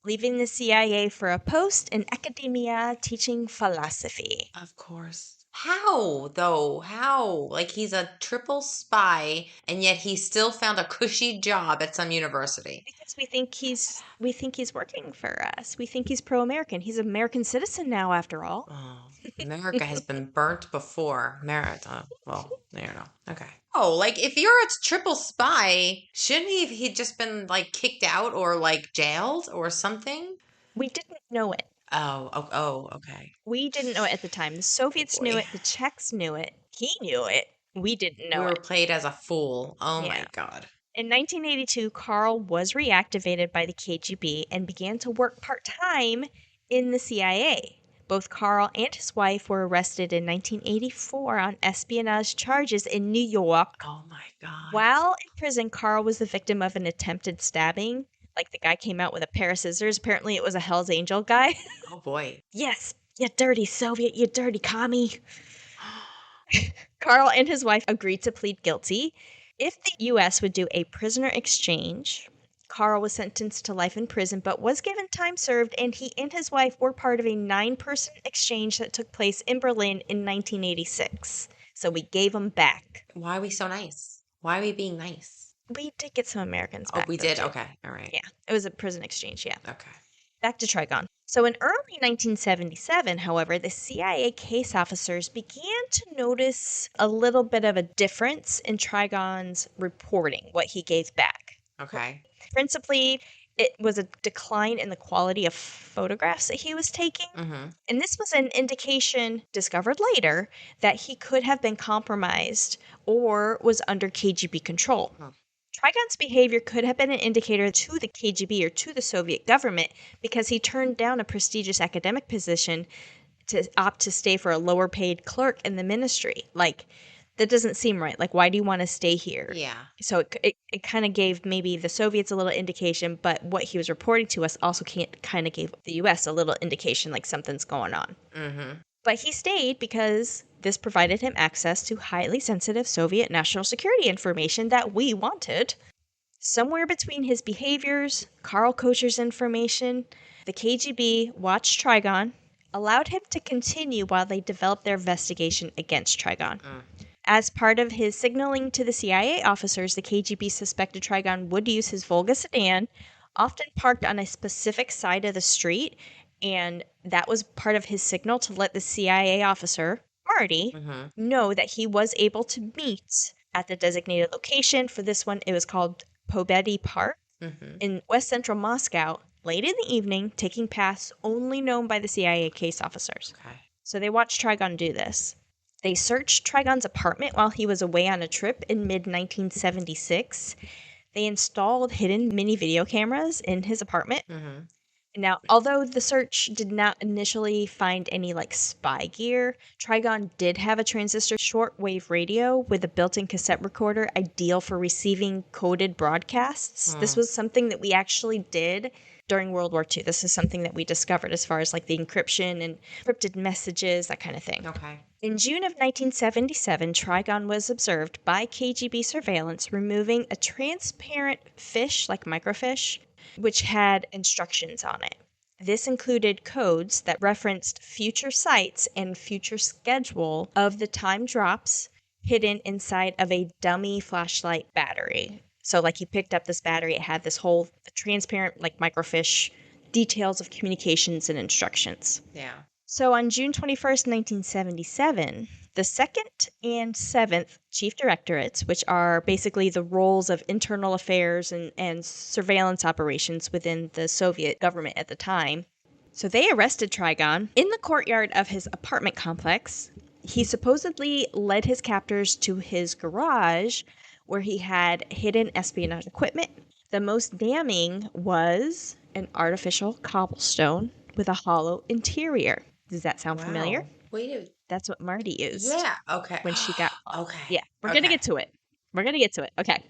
leaving the CIA for a post in academia teaching philosophy. Of course. How though? How? Like he's a triple spy and yet he still found a cushy job at some university. Because we think he's working for us. We think he's pro-American. He's an American citizen now, after all. Oh, America has been burnt before. Well, I don't know. Okay. Oh, like if you're a triple spy, shouldn't he just been like kicked out or like jailed or something? We didn't know it. Okay. We didn't know it at the time. The Soviets knew Boy. it. The Czechs knew it. He knew it. We didn't We know were it. played as a fool. Oh my Yeah. God. In 1982, Carl was reactivated by the KGB and began to work part-time in the CIA. Both Carl and his wife were arrested in 1984 on espionage charges in New York. Oh my God. While in prison, Carl was the victim of an attempted stabbing. Like the guy came out with a pair of scissors. Apparently, it was a Hell's Angel guy. Oh boy. Yes, you dirty Soviet, you dirty commie. Carl and his wife agreed to plead guilty. If the U.S. would do a prisoner exchange, Carl was sentenced to life in prison but was given time served, and he and his wife were part of a 9-person exchange that took place in Berlin in 1986. So we gave them back. Why are we so nice? Why are we being nice? We did get some Americans Oh, back. we though, did? too. Okay. All right. Yeah, it was a prison exchange, yeah. Okay. Back to Trigon. So in early 1977, however, the CIA case officers began to notice a little bit of a difference in Trigon's reporting, what he gave back. Okay. Principally, it was a decline in the quality of photographs that he was taking. Mm-hmm. And this was an indication, discovered later, that he could have been compromised or was under KGB control. Hmm. Trigon's behavior could have been an indicator to the KGB or to the Soviet government because he turned down a prestigious academic position to opt to stay for a lower paid clerk in the ministry. Like, that doesn't seem right. Like, why do you want to stay here? Yeah. So it kind of gave maybe the Soviets a little indication, but what he was reporting to us also kind of gave the U.S. a little indication like something's going on. Mm-hmm. But he stayed because this provided him access to highly sensitive Soviet national security information that we wanted. Somewhere between his behaviors, Karl Kocher's information, the KGB watched Trigon, allowed him to continue while they developed their investigation against Trigon. As part of his signaling to the CIA officers, the KGB suspected Trigon would use his Volga sedan, often parked on a specific side of the street, and that was part of his signal to let the CIA officer, Marty, know that he was able to meet at the designated location. For this one, it was called Pobedy Park in west central Moscow, late in the evening, taking paths only known by the CIA case officers. Okay. So they watched Trigon do this. They searched Trigon's apartment while he was away on a trip in mid-1976. They installed hidden mini video cameras in his apartment. Mm-hmm. Now, although the search did not initially find any spy gear, Trigon did have a transistor shortwave radio with a built-in cassette recorder ideal for receiving coded broadcasts. This was something that we actually did during World War II. This is something that we discovered as far as the encryption and encrypted messages, that kind of thing. Okay. In June of 1977, Trigon was observed by KGB surveillance removing a transparent fish, like microfiche, which had instructions on it. This included codes that referenced future sites and future schedule of the time drops hidden inside of a dummy flashlight battery. So he picked up this battery, it had this whole transparent microfiche details of communications and instructions. Yeah. So on June 21st, 1977, the 2nd and 7th Chief Directorates, which are basically the roles of internal affairs and surveillance operations within the Soviet government at the time, so they arrested Trigon in the courtyard of his apartment complex. He supposedly led his captors to his garage where he had hidden espionage equipment. The most damning was an artificial cobblestone with a hollow interior. Does that sound familiar? Wait. That's what Marty used. Yeah. Okay. When she got caught. Okay. Yeah, we're going to get to it. Okay.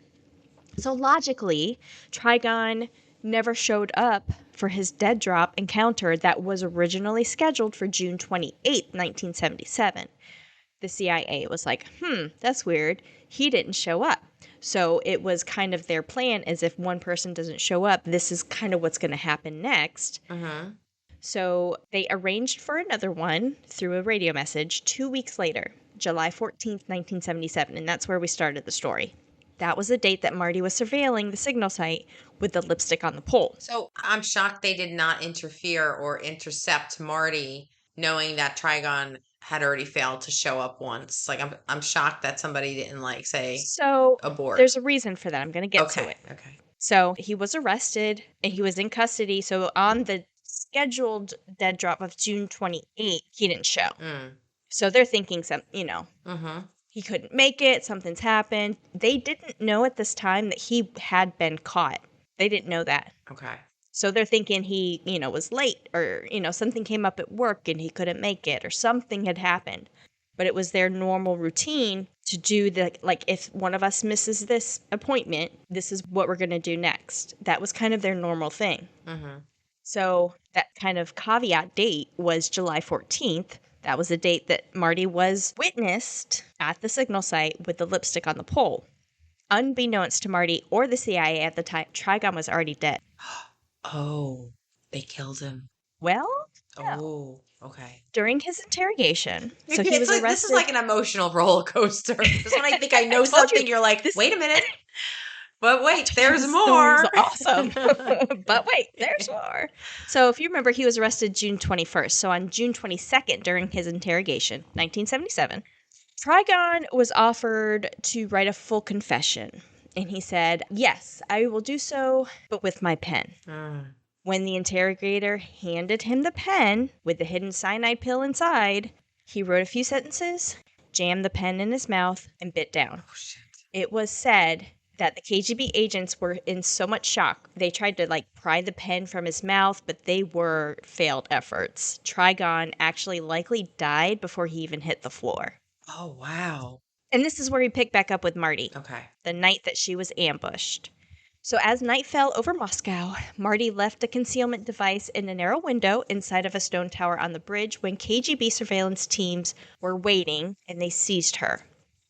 So logically, Trigon never showed up for his dead drop encounter that was originally scheduled for June 28th, 1977. The CIA was like, that's weird. He didn't show up. So it was kind of their plan, as if one person doesn't show up, this is kind of what's going to happen next. Mm-hmm. So they arranged for another one through a radio message 2 weeks later, July 14th, 1977, and that's where we started the story. That was the date that Marty was surveilling the signal site with the lipstick on the pole. So I'm shocked they did not interfere or intercept Marty, knowing that Trigon had already failed to show up once. I'm shocked that somebody didn't say abort. There's a reason for that. I'm going to get to it. Okay. So he was arrested and he was in custody. So on the scheduled dead drop of June 28th, he didn't show. So they're thinking he couldn't make it, something's happened. They didn't know at this time that he had been caught. They didn't know that. Okay. So they're thinking he, was late or, something came up at work and he couldn't make it or something had happened. But it was their normal routine to do if one of us misses this appointment, this is what we're going to do next. That was kind of their normal thing. Mm-hmm. So that kind of caveat date was July 14th. That was the date that Marty was witnessed at the signal site with the lipstick on the pole. Unbeknownst to Marty or the CIA at the time, Trigon was already dead. Oh, they killed him. Well, no. Oh, okay. During his interrogation, so he was arrested. This is like an emotional roller coaster. Because when I think I know something, you're like, wait a minute. But wait, there's more. Awesome. But wait, there's more. So if you remember, he was arrested June 21st. So on June 22nd, during his interrogation, 1977, Trigon was offered to write a full confession. And he said, yes, I will do so, but with my pen. When the interrogator handed him the pen with the hidden cyanide pill inside, he wrote a few sentences, jammed the pen in his mouth, and bit down. Oh, shit. It was said that the KGB agents were in so much shock. They tried to pry the pen from his mouth, but they were failed efforts. Trigon actually likely died before he even hit the floor. Oh, wow. And this is where he picked back up with Marty. Okay. The night that she was ambushed. So as night fell over Moscow, Marty left a concealment device in a narrow window inside of a stone tower on the bridge when KGB surveillance teams were waiting and they seized her.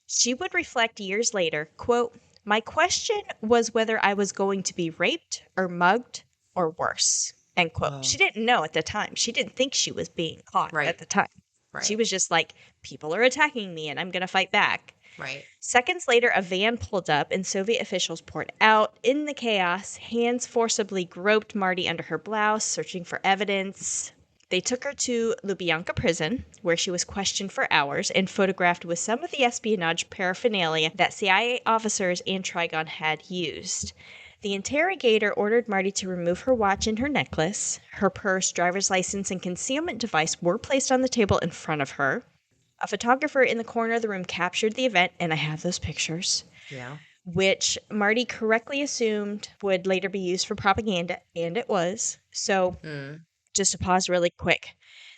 She would reflect years later, quote, my question was whether I was going to be raped or mugged or worse, end quote. Whoa. She didn't know at the time. She didn't think she was being caught at the time. Right. She was just like, people are attacking me and I'm going to fight back. Right. Seconds later, a van pulled up and Soviet officials poured out. In the chaos, hands forcibly groped Marty under her blouse, searching for evidence. They took her to Lubyanka prison, where she was questioned for hours and photographed with some of the espionage paraphernalia that CIA officers and Trigon had used. The interrogator ordered Marty to remove her watch and her necklace. Her purse, driver's license, and concealment device were placed on the table in front of her. A photographer in the corner of the room captured the event, and I have those pictures, Yeah. which Marty correctly assumed would later be used for propaganda, and it was. So, just to pause really quick.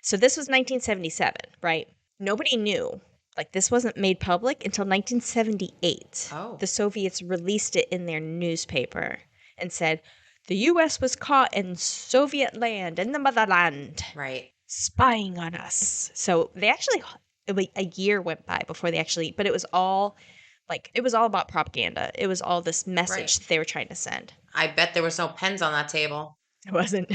So, this was 1977, right? Nobody knew. Like, this wasn't made public until 1978. Oh. The Soviets released it in their newspaper and said, the U.S. was caught in Soviet land, in the motherland, Right. spying on us. So, they actually, a year went by before they actually, but it was all about propaganda. It was all this message Right. that they were trying to send. I bet there was no pens on that table. It wasn't.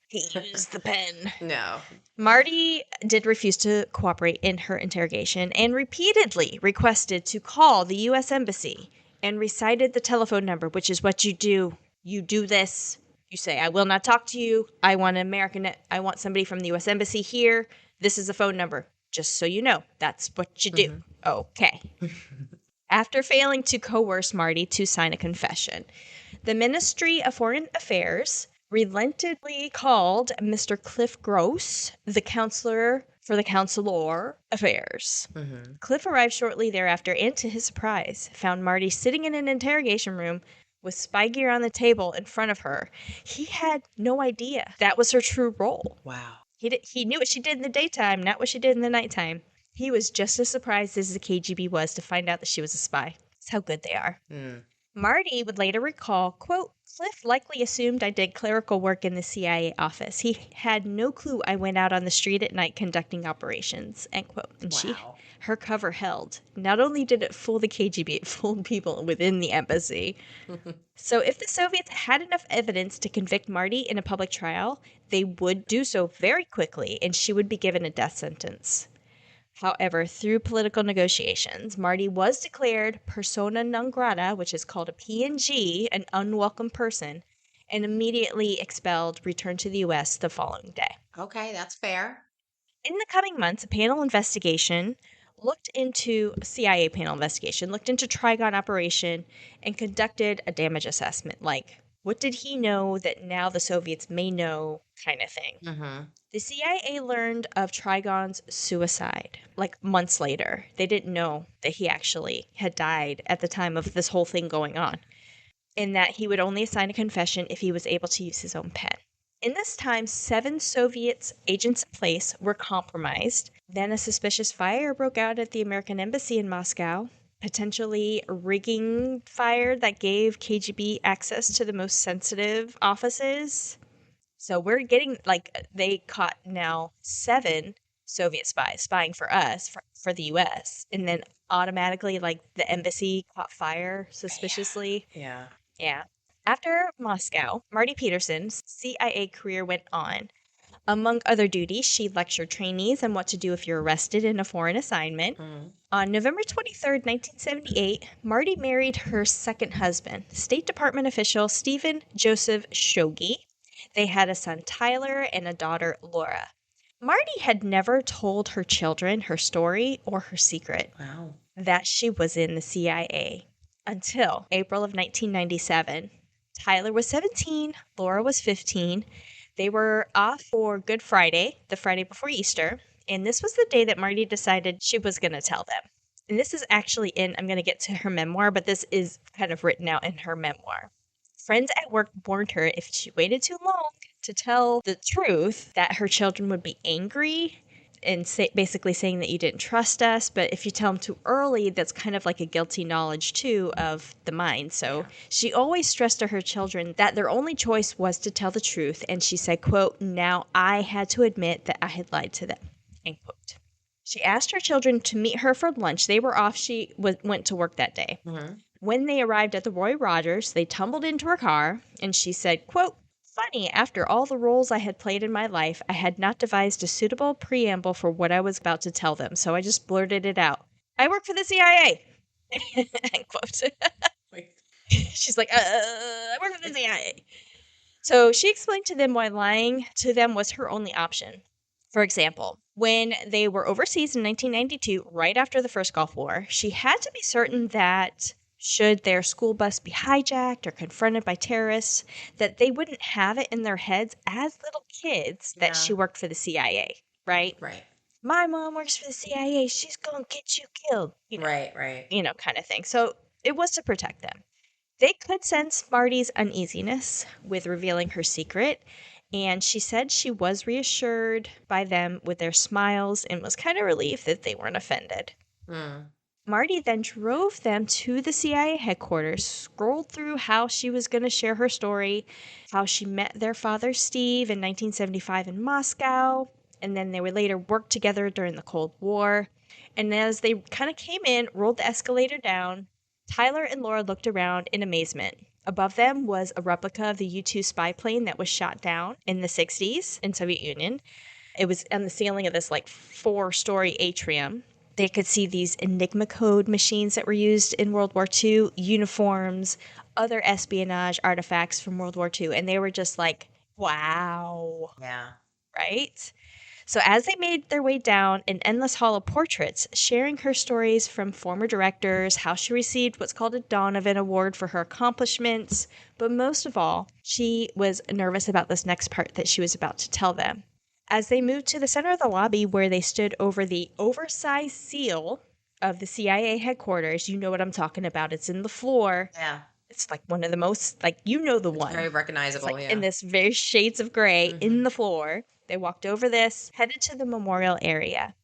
He used the pen. No. Marty did refuse to cooperate in her interrogation and repeatedly requested to call the U.S. Embassy and recited the telephone number, which is what you do. You do this. You say, I will not talk to you. I want I want somebody from the U.S. Embassy here. This is the phone number. Just so you know, that's what you do. Okay. After failing to coerce Marty to sign a confession, the Ministry of Foreign Affairs relentlessly called Mr. Cliff Gross the counselor for the Consular Affairs. Cliff arrived shortly thereafter and, to his surprise, found Marty sitting in an interrogation room with spy gear on the table in front of her. He had no idea that was her true role. Wow. He knew what she did in the daytime, not what she did in the nighttime. He was just as surprised as the KGB was to find out that she was a spy. That's how good they are. Marty would later recall, quote, Cliff likely assumed I did clerical work in the CIA office. He had no clue I went out on the street at night conducting operations, end quote. And Wow. her cover held. Not only did it fool the KGB, it fooled people within the embassy. So if the Soviets had enough evidence to convict Marty in a public trial, they would do so very quickly, and she would be given a death sentence. However, through political negotiations, Marty was declared persona non grata, which is called a PNG, an unwelcome person, and immediately expelled, returned to the U.S. the following day. Okay, that's fair. In the coming months, a CIA panel investigation looked into TRIGON operation and conducted a damage assessment, like, what did he know that now the Soviets may know, kind of thing. The CIA learned of Trigon's suicide, like, months later. They didn't know that he actually had died at the time of this whole thing going on, and that he would only sign a confession if he was able to use his own pen. In this time, 7 Soviet agents in place were compromised. Then a suspicious fire broke out at the American embassy in Moscow, potentially rigging fire that gave KGB access to the most sensitive offices. So we're getting, they caught now 7 Soviet spies spying for us, for the U.S., and then automatically, the embassy caught fire suspiciously. Yeah. Yeah. After Moscow, Marty Peterson's CIA career went on. Among other duties, she lectured trainees on what to do if you're arrested in a foreign assignment. On November 23rd, 1978, Marty married her second husband, State Department official Stephen Joseph Shogi. They had a son, Tyler, and a daughter, Laura. Marty had never told her children her story or her secret. Wow. That she was in the CIA until April of 1997. Tyler was 17, Laura was 15. They were off for Good Friday, the Friday before Easter, and this was the day that Marty decided she was going to tell them. And this is actually I'm going to get to her memoir, but this is kind of written out in her memoir. Friends at work warned her if she waited too long to tell the truth, that her children would be angry and basically saying that you didn't trust us. But if you tell them too early, that's kind of like a guilty knowledge, too, of the mind. So she always stressed to her children that their only choice was to tell the truth. And she said, quote, now I had to admit that I had lied to them, end quote. She asked her children to meet her for lunch. They were off. She went to work that day. When they arrived at the Roy Rogers, they tumbled into her car, and she said, quote, funny, after all the roles I had played in my life, I had not devised a suitable preamble for what I was about to tell them, so I just blurted it out. I work for the CIA! End quote. She's like, I work for the CIA. So she explained to them why lying to them was her only option. For example, when they were overseas in 1992, right after the first Gulf War, she had to be certain that should their school bus be hijacked or confronted by terrorists, that they wouldn't have it in their heads as little kids that she Yeah. worked for the CIA, right? Right. My mom works for the CIA. She's going to get you killed, Right. Right. kind of thing. So it was to protect them. They could sense Marty's uneasiness with revealing her secret, and she said she was reassured by them with their smiles and was kind of relieved that they weren't offended. Mm. Marty then drove them to the CIA headquarters, scrolled through how she was going to share her story, how she met their father Steve in 1975 in Moscow, and then they would later work together during the Cold War. And as they kind of came in, rolled the escalator down, Tyler and Laura looked around in amazement. Above them was a replica of the U-2 spy plane that was shot down in the 60s in Soviet Union. It was on the ceiling of this like 4-story atrium. They could see these Enigma code machines that were used in World War II, uniforms, other espionage artifacts from World War II, and they were just like, wow, Yeah. right? So as they made their way down an endless hall of portraits, sharing her stories from former directors, how she received what's called a Donovan Award for her accomplishments, but most of all, she was nervous about this next part that she was about to tell them. As they moved to the center of the lobby where they stood over the oversized seal of the CIA headquarters, you know what I'm talking about. It's in the floor. Yeah. It's like one of the most, like, the It's one. very It's recognizable. like in Yeah. this very shades of gray in Hmm. the floor. They walked over this, headed to the memorial area,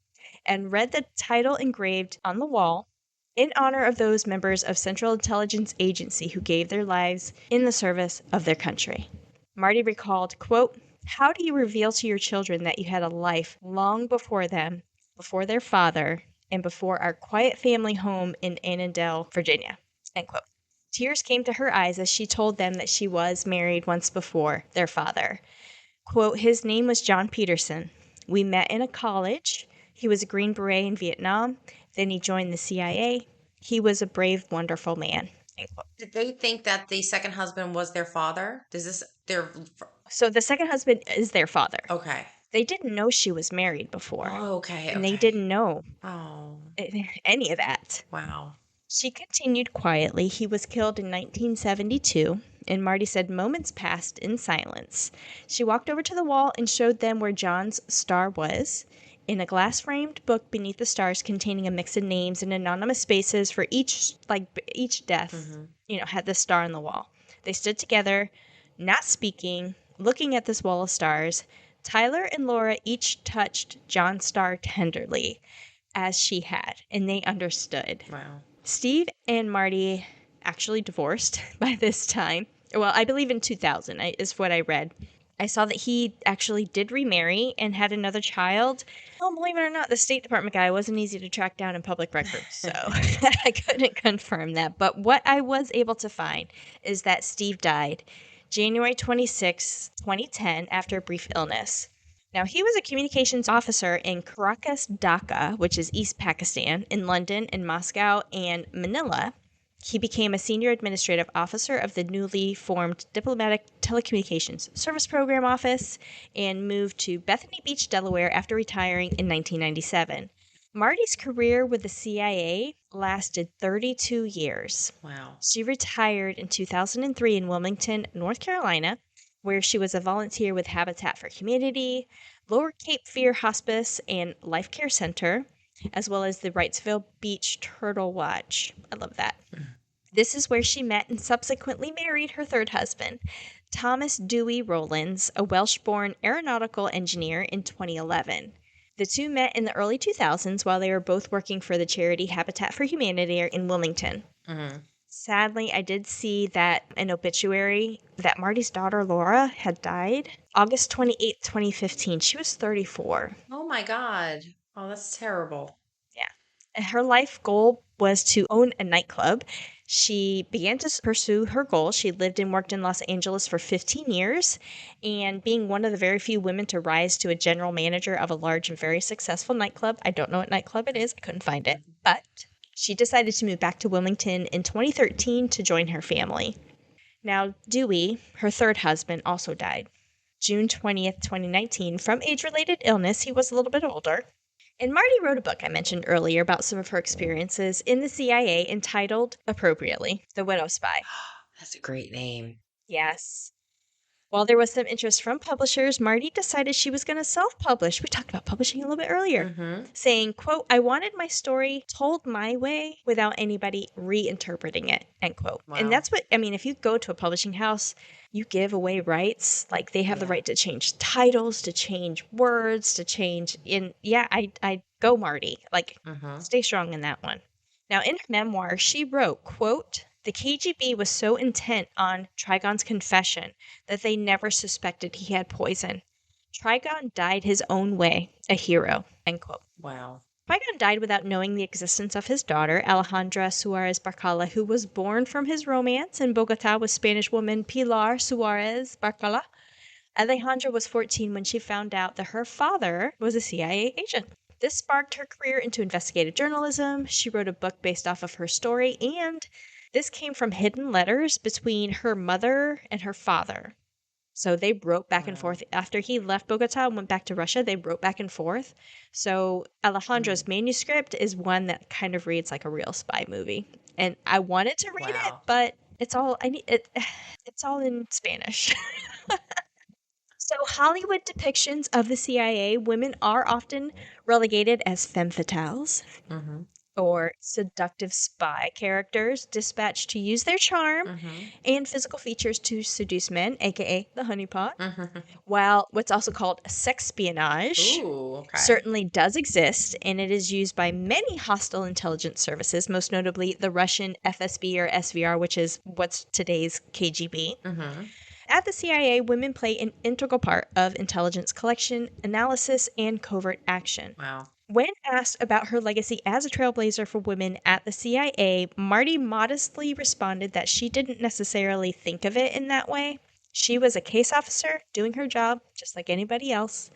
and read the title engraved on the wall in honor of those members of Central Intelligence Agency who gave their lives in the service of their country. Marty recalled, quote, "How do you reveal to your children that you had a life long before them, before their father, and before our quiet family home in Annandale, Virginia?" End quote. Tears came to her eyes as she told them that she was married once before their father. Quote, "His name was John Peterson. We met in a college. He was a Green Beret in Vietnam. Then he joined the CIA. He was a brave, wonderful man." End quote. Did they think that the second husband was their father? Does this their So the second husband is their father. okay? They didn't know she was married before, Oh, okay. and they Okay. didn't know Oh, any of that. wow. She continued quietly. He was killed in 1972, and Marty said moments passed in silence. She walked over to the wall and showed them where John's star was, in a glass-framed book beneath the stars containing a mix of names and anonymous spaces for each death, Hmm. had the star on the wall. They stood together, not speaking, looking at this wall of stars. Tyler and Laura each touched John's star tenderly, as she had, and they understood. Wow. Steve and Marty actually divorced by this time. Well, I believe in 2000 is what I read. I saw that he actually did remarry and had another child. Well, believe it or not, the State Department guy wasn't easy to track down in public records, so I couldn't confirm that. But what I was able to find is that Steve died January 26, 2010, after a brief illness. Now, he was a communications officer in Caracas, Dhaka, which is East Pakistan, in London, in Moscow, and Manila. He became a senior administrative officer of the newly formed Diplomatic Telecommunications Service Program Office and moved to Bethany Beach, Delaware after retiring in 1997. Marty's career with the CIA lasted 32 years. Wow. She retired in 2003 in Wilmington, North Carolina, where she was a volunteer with Habitat for Humanity, Lower Cape Fear Hospice, and Life Care Center, as well as the Wrightsville Beach Turtle Watch. I love that. This is where she met and subsequently married her third husband, Thomas Dewey Rowlands, a Welsh-born aeronautical engineer, in 2011. The two met in the early 2000s while they were both working for the charity Habitat for Humanity in Wilmington. Hmm. Sadly, I did see that an obituary that Marty's daughter Laura had died August 28th, 2015. She was 34. Oh my God. Oh, that's terrible. Yeah. And her life goal was to own a nightclub. She began to pursue her goal. She lived and worked in Los Angeles for 15 years, and being one of the very few women to rise to a general manager of a large and very successful nightclub. I don't know what nightclub it is. I couldn't find it. But she decided to move back to Wilmington in 2013 to join her family. Now, Dewey, her third husband, also died June 20th, 2019, from age-related illness. He was a little bit older. And Marty wrote a book I mentioned earlier about some of her experiences in the CIA entitled, appropriately, The Widow Spy. That's a great name. Yes. While there was some interest from publishers, Marty decided she was going to self-publish. We talked about publishing a little bit earlier, saying, quote, "I wanted my story told my way without anybody reinterpreting it," end quote. Wow. And that's what, I mean, if you go to a publishing house, you give away rights. Like they have the right to change titles, to change words, to change I go Marty. Like stay strong in that one. Now, in her memoir, she wrote, quote, "The KGB was so intent on Trigon's confession that they never suspected he had poison. Trigon died his own way, a hero," end quote. Wow. Trigon died without knowing the existence of his daughter, Alejandra Suarez Barcala, who was born from his romance in Bogota with Spanish woman Pilar Suarez Barcala. Alejandra was 14 when she found out that her father was a CIA agent. This sparked her career into investigative journalism. She wrote a book based off of her story, and this came from hidden letters between her mother and her father. So they wrote back and forth. After he left Bogota and went back to Russia, they wrote back and forth. So Alejandra's manuscript is one that kind of reads like a real spy movie. And I wanted to read it, but it's all it's all in Spanish. So Hollywood depictions of the CIA, women are often relegated as femme fatales or seductive spy characters dispatched to use their charm and physical features to seduce men, aka the honeypot. While what's also called sexpionage certainly does exist, and it is used by many hostile intelligence services, most notably the Russian FSB or SVR, which is what's today's KGB. At the CIA, women play an integral part of intelligence collection, analysis, and covert action. Wow. When asked about her legacy as a trailblazer for women at the CIA, Marty modestly responded that she didn't necessarily think of it in that way. She was a case officer doing her job just like anybody else.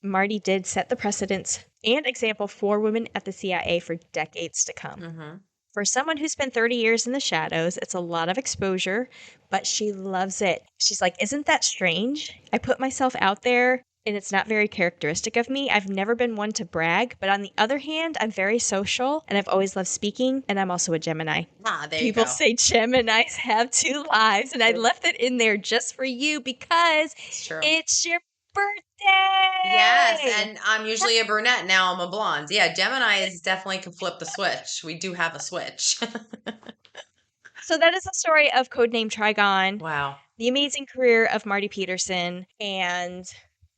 Marty did set the precedence and example for women at the CIA for decades to come. For someone who spent 30 years in the shadows, it's a lot of exposure, but she loves it. She's like, "Isn't that strange? I put myself out there, and it's not very characteristic of me. I've never been one to brag, but on the other hand, I'm very social, and I've always loved speaking, and I'm also a Gemini." There People you go. say Geminis have two lives, and I left it in there just for you because it's your birthday. Yes, and I'm usually a brunette. Now I'm a blonde. Yeah, Geminis definitely can flip the switch. We do have a switch. So that is the story of Codename Trigon. Wow. The amazing career of Marty Peterson. And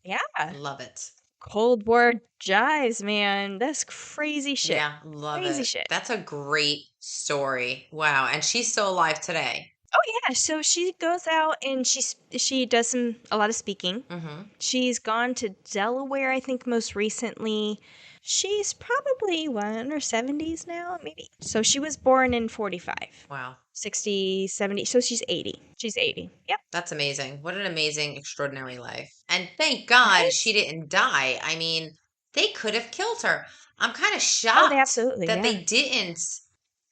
yeah. Love it. Cold War jives, man. That's crazy shit. Yeah, love crazy it. shit. That's a great story. Wow. And she's still alive today. Oh yeah, so she goes out and she does a lot of speaking. She's gone to Delaware, I think, most recently. She's probably in her 70s now, maybe. So she was born in 45. Wow. 60, 70. So she's 80. She's 80. Yep. That's amazing. What an amazing, extraordinary life. And thank God she didn't die. I mean, they could have killed her. I'm kind of shocked that they didn't.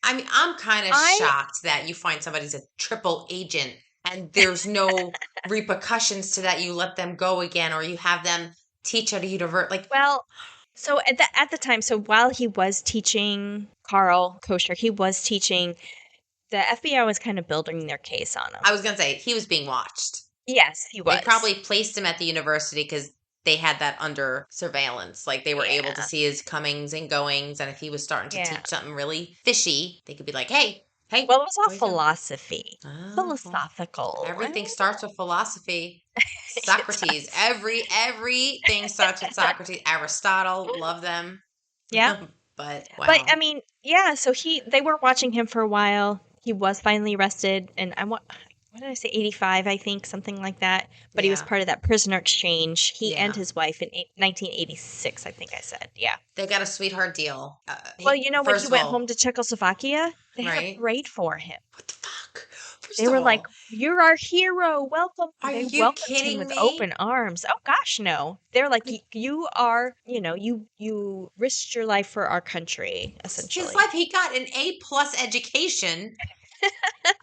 I mean, I'm kind of shocked that you find somebody's a triple agent and there's no repercussions to that. You let them go again, or you have them teach at a university. Well, so at the time, so while he was teaching Carl Kosher, he was teaching, the FBI was kind of building their case on him. I was going to say, he was being watched. Yes, he was. They probably placed him at the university because they had that under surveillance. Like, they were able to see his comings and goings. And if he was starting to teach something really fishy, they could be like, hey. Well, it was all philosophy. Philosophical. Well, everything starts with philosophy. Socrates. Everything starts with Socrates. Aristotle. Love them. Yeah. But, wow. But, I mean, yeah, so they were watching him for a while. He was finally arrested. And what did I say, 85, I think, something like that. But he was part of that prisoner exchange. He and his wife in 1986, I think I said. Yeah. They got a sweetheart deal. Well, you know, when he went home to Czechoslovakia, they had prayed for him. What the fuck? They were like, "You're our hero. Welcome." Are they you welcomed kidding him with me? open arms. Oh gosh, no. They're like, "You are, you risked your life for our country, essentially." His life, he got an A+ education.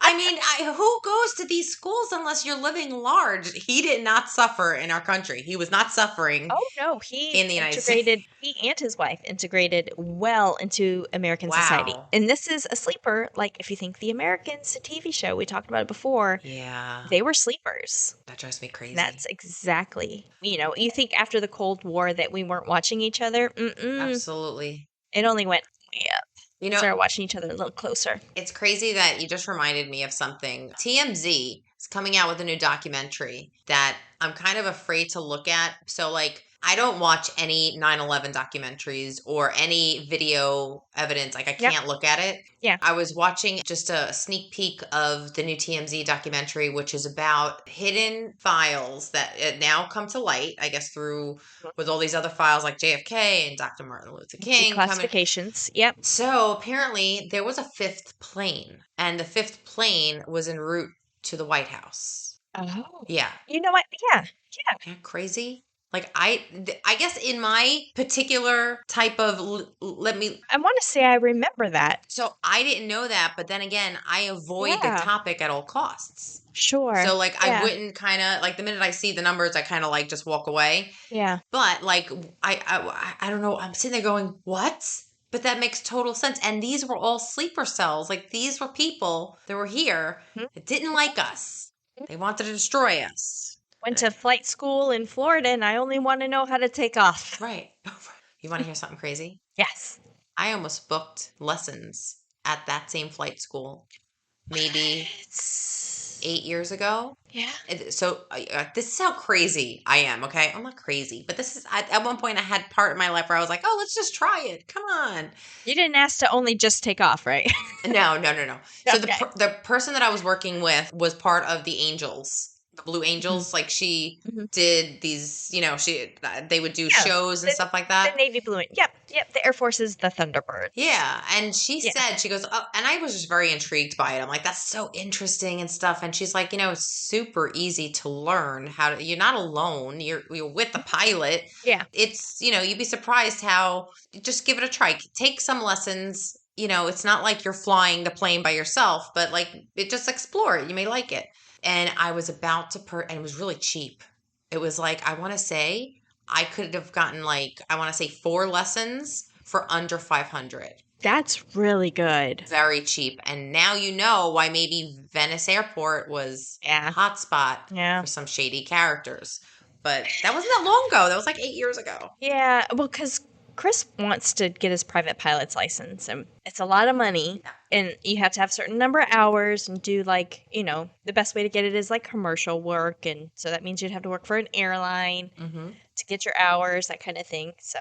I mean, who goes to these schools unless you're living large? He did not suffer in our country. He was not suffering Oh no, in the United States. he and his wife integrated well into American society. Wow. And this is a sleeper, like if you think The Americans, a TV show, we talked about it before, Yeah. they were sleepers. That drives me crazy. That's exactly, you think after the Cold War that we weren't watching each other? Mm-mm. Absolutely. It only went way up. You We know, started watching each other a little closer. it's crazy that you just reminded me of something. TMZ is coming out with a new documentary that I'm kind of afraid to look at. So, like, I don't watch any 9/11 documentaries or any video evidence. Like, I Yep. can't look at it. Yeah. I was watching just a sneak peek of the new TMZ documentary, which is about hidden files that now come to light, I guess, through with all these other files like JFK and Dr. Martin Luther King coming. Declassifications. Yep. So apparently there was a fifth plane, and the fifth plane was en route to the White House. Oh. Yeah. You know what? Yeah. Yeah. Isn't that crazy? Like I guess in my particular type of let me. I want to say I remember that. So I didn't know that, but then again, I avoid the Yeah. topic at all costs. Sure. So like Yeah. I wouldn't kind of like the minute I see the numbers, I kind of like just walk away. Yeah. But like I don't know. I'm sitting there going, what? But that makes total sense. And these were all sleeper cells. Like these were people that were here Mhm. that didn't like us. They wanted to destroy us. Went to flight school in Florida, and I only want to know how to take off. Right. You want to hear something crazy? Yes. I almost booked lessons at that same flight school maybe 8 years ago. Yeah. So this is how crazy I am, okay? I'm not crazy, but this is at one point I had part of my life where I was like, oh, let's just try it. Come on. You didn't ask to only just take off, right? No. So Okay. the person that I was working with was part of the Angels, the Blue Angels. Like she Mhm. did these, they would do shows and the- stuff like The that. Navy Blue. Yep. The Air Force is the Thunderbird. Yeah, and she Yeah. said, she goes, oh, and I was just very intrigued by it. I'm like, that's so interesting and stuff. And she's like, it's super easy to learn how to. You're not alone. You're with the pilot. Yeah. It's you'd be surprised how. Just give it a try. Take some lessons. It's not like you're flying the plane by yourself, but like just explore it. You may like it. And I was about to and it was really cheap. It was like, I want to say I could have gotten like, I want to say 4 lessons for under 500. That's really good. Very cheap. And now you know why maybe Venice Airport was a hotspot for some shady characters. But that wasn't that long ago. That was like 8 years ago. Yeah. Well, because Chris wants to get his private pilot's license, and it's a lot of money, and you have to have a certain number of hours and do like, the best way to get it is like commercial work, and so that means you'd have to work for an airline to get your hours, that kind of thing. So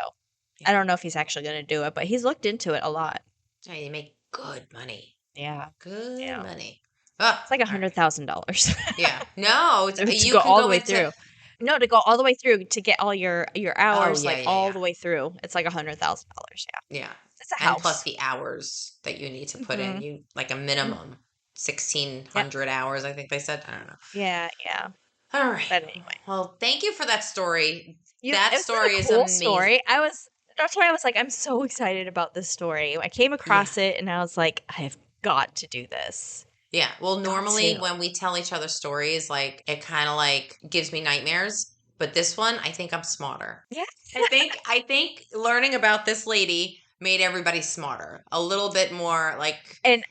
I don't know if he's actually going to do it, but he's looked into it a lot. Yeah, you make good money. Yeah. Good money. It's like $100,000. Yeah. No, to you go can all go the way into, through. No, to go all the way through to get all your hours, yeah, all the way through. It's like $100,000. Yeah. Yeah. It's a And house. plus the hours that you need to put in. You like a minimum 1,600 hours, I think they said. I don't know. Yeah. All right. But anyway. Well, thank you for that story. It That was story a is cool amazing. story. That's why I was like, I'm so excited about this story. I came across it and I was like, I have got to do this. Yeah. Well, normally to. when we tell each other stories, like it kind of like gives me nightmares. But this one, I think I'm smarter. Yeah. I think learning about this lady made everybody smarter. A little bit more like. And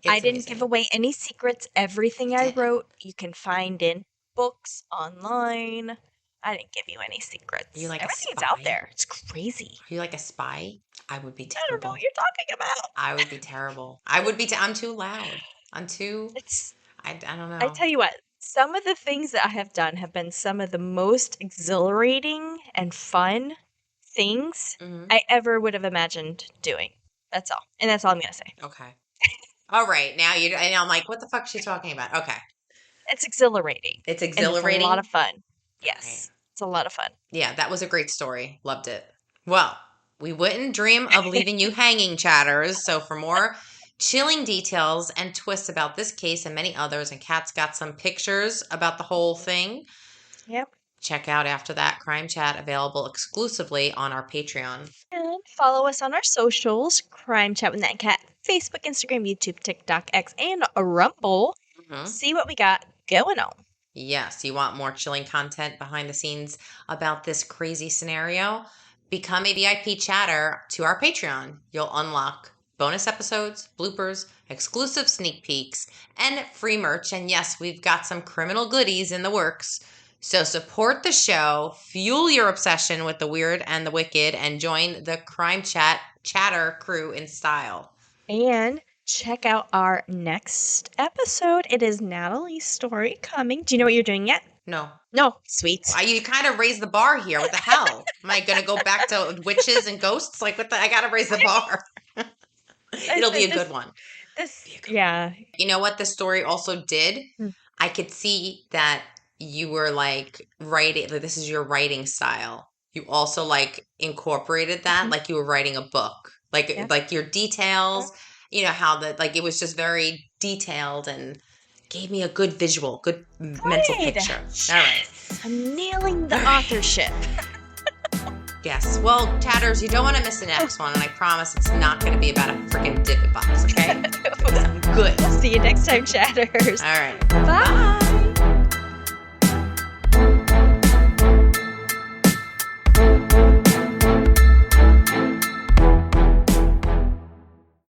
I didn't amazing. give away any secrets. Everything I wrote, you can find in books, online. I didn't give you any secrets. You like Everything's a spy? out there. It's crazy. Are you like a spy? I would be I terrible. don't know what you're talking about. I would be terrible. I would be. I'm too loud. I'm too. I don't know. I tell you what, some of the things that I have done have been some of the most exhilarating and fun things I ever would have imagined doing. That's all. And that's all I'm going to say. Okay. All right. Now and I'm like, what the fuck is she talking about? Okay. It's exhilarating. It's And exhilarating. it's a lot of fun. Yes. Right. It's a lot of fun. Yeah, that was a great story. Loved it. Well, we wouldn't dream of leaving you hanging, chatters. So for more chilling details and twists about this case and many others, and Kat's got some pictures about the whole thing. Yep. Check out After That Crime Chat, available exclusively on our Patreon. And follow us on our socials, Crime Chat with Nat and Kat, Facebook, Instagram, YouTube, TikTok, X, and Rumble. see what we got going on. Yes, you want more chilling content behind the scenes about this crazy scenario? Become a VIP chatter to our Patreon. You'll unlock bonus episodes, bloopers, exclusive sneak peeks, and free merch. And yes, we've got some criminal goodies in the works. So support the show, fuel your obsession with the weird and the wicked, and join the CrimeChat chatter crew in style. And check out our next episode. It is Natalie's story coming. Do you know what you're doing yet? No. No. Sweet. You kind of raised the bar here. What the hell? Am I going to go back to witches and ghosts? Like, I got to raise the bar. It'll be a good one. Yeah. You know what the story also did? Hmm. I could see that you were like writing, like this is your writing style. You also like incorporated that, like you were writing a book. Like your details, you know, how like it was just very detailed and gave me a good visual, good mental picture. Yes. All right. I'm nailing the authorship. Yes. Well, chatters, you don't want to miss the next one, and I promise it's not going to be about a freaking divot box, okay? Good. See you next time, chatters. All right. Bye.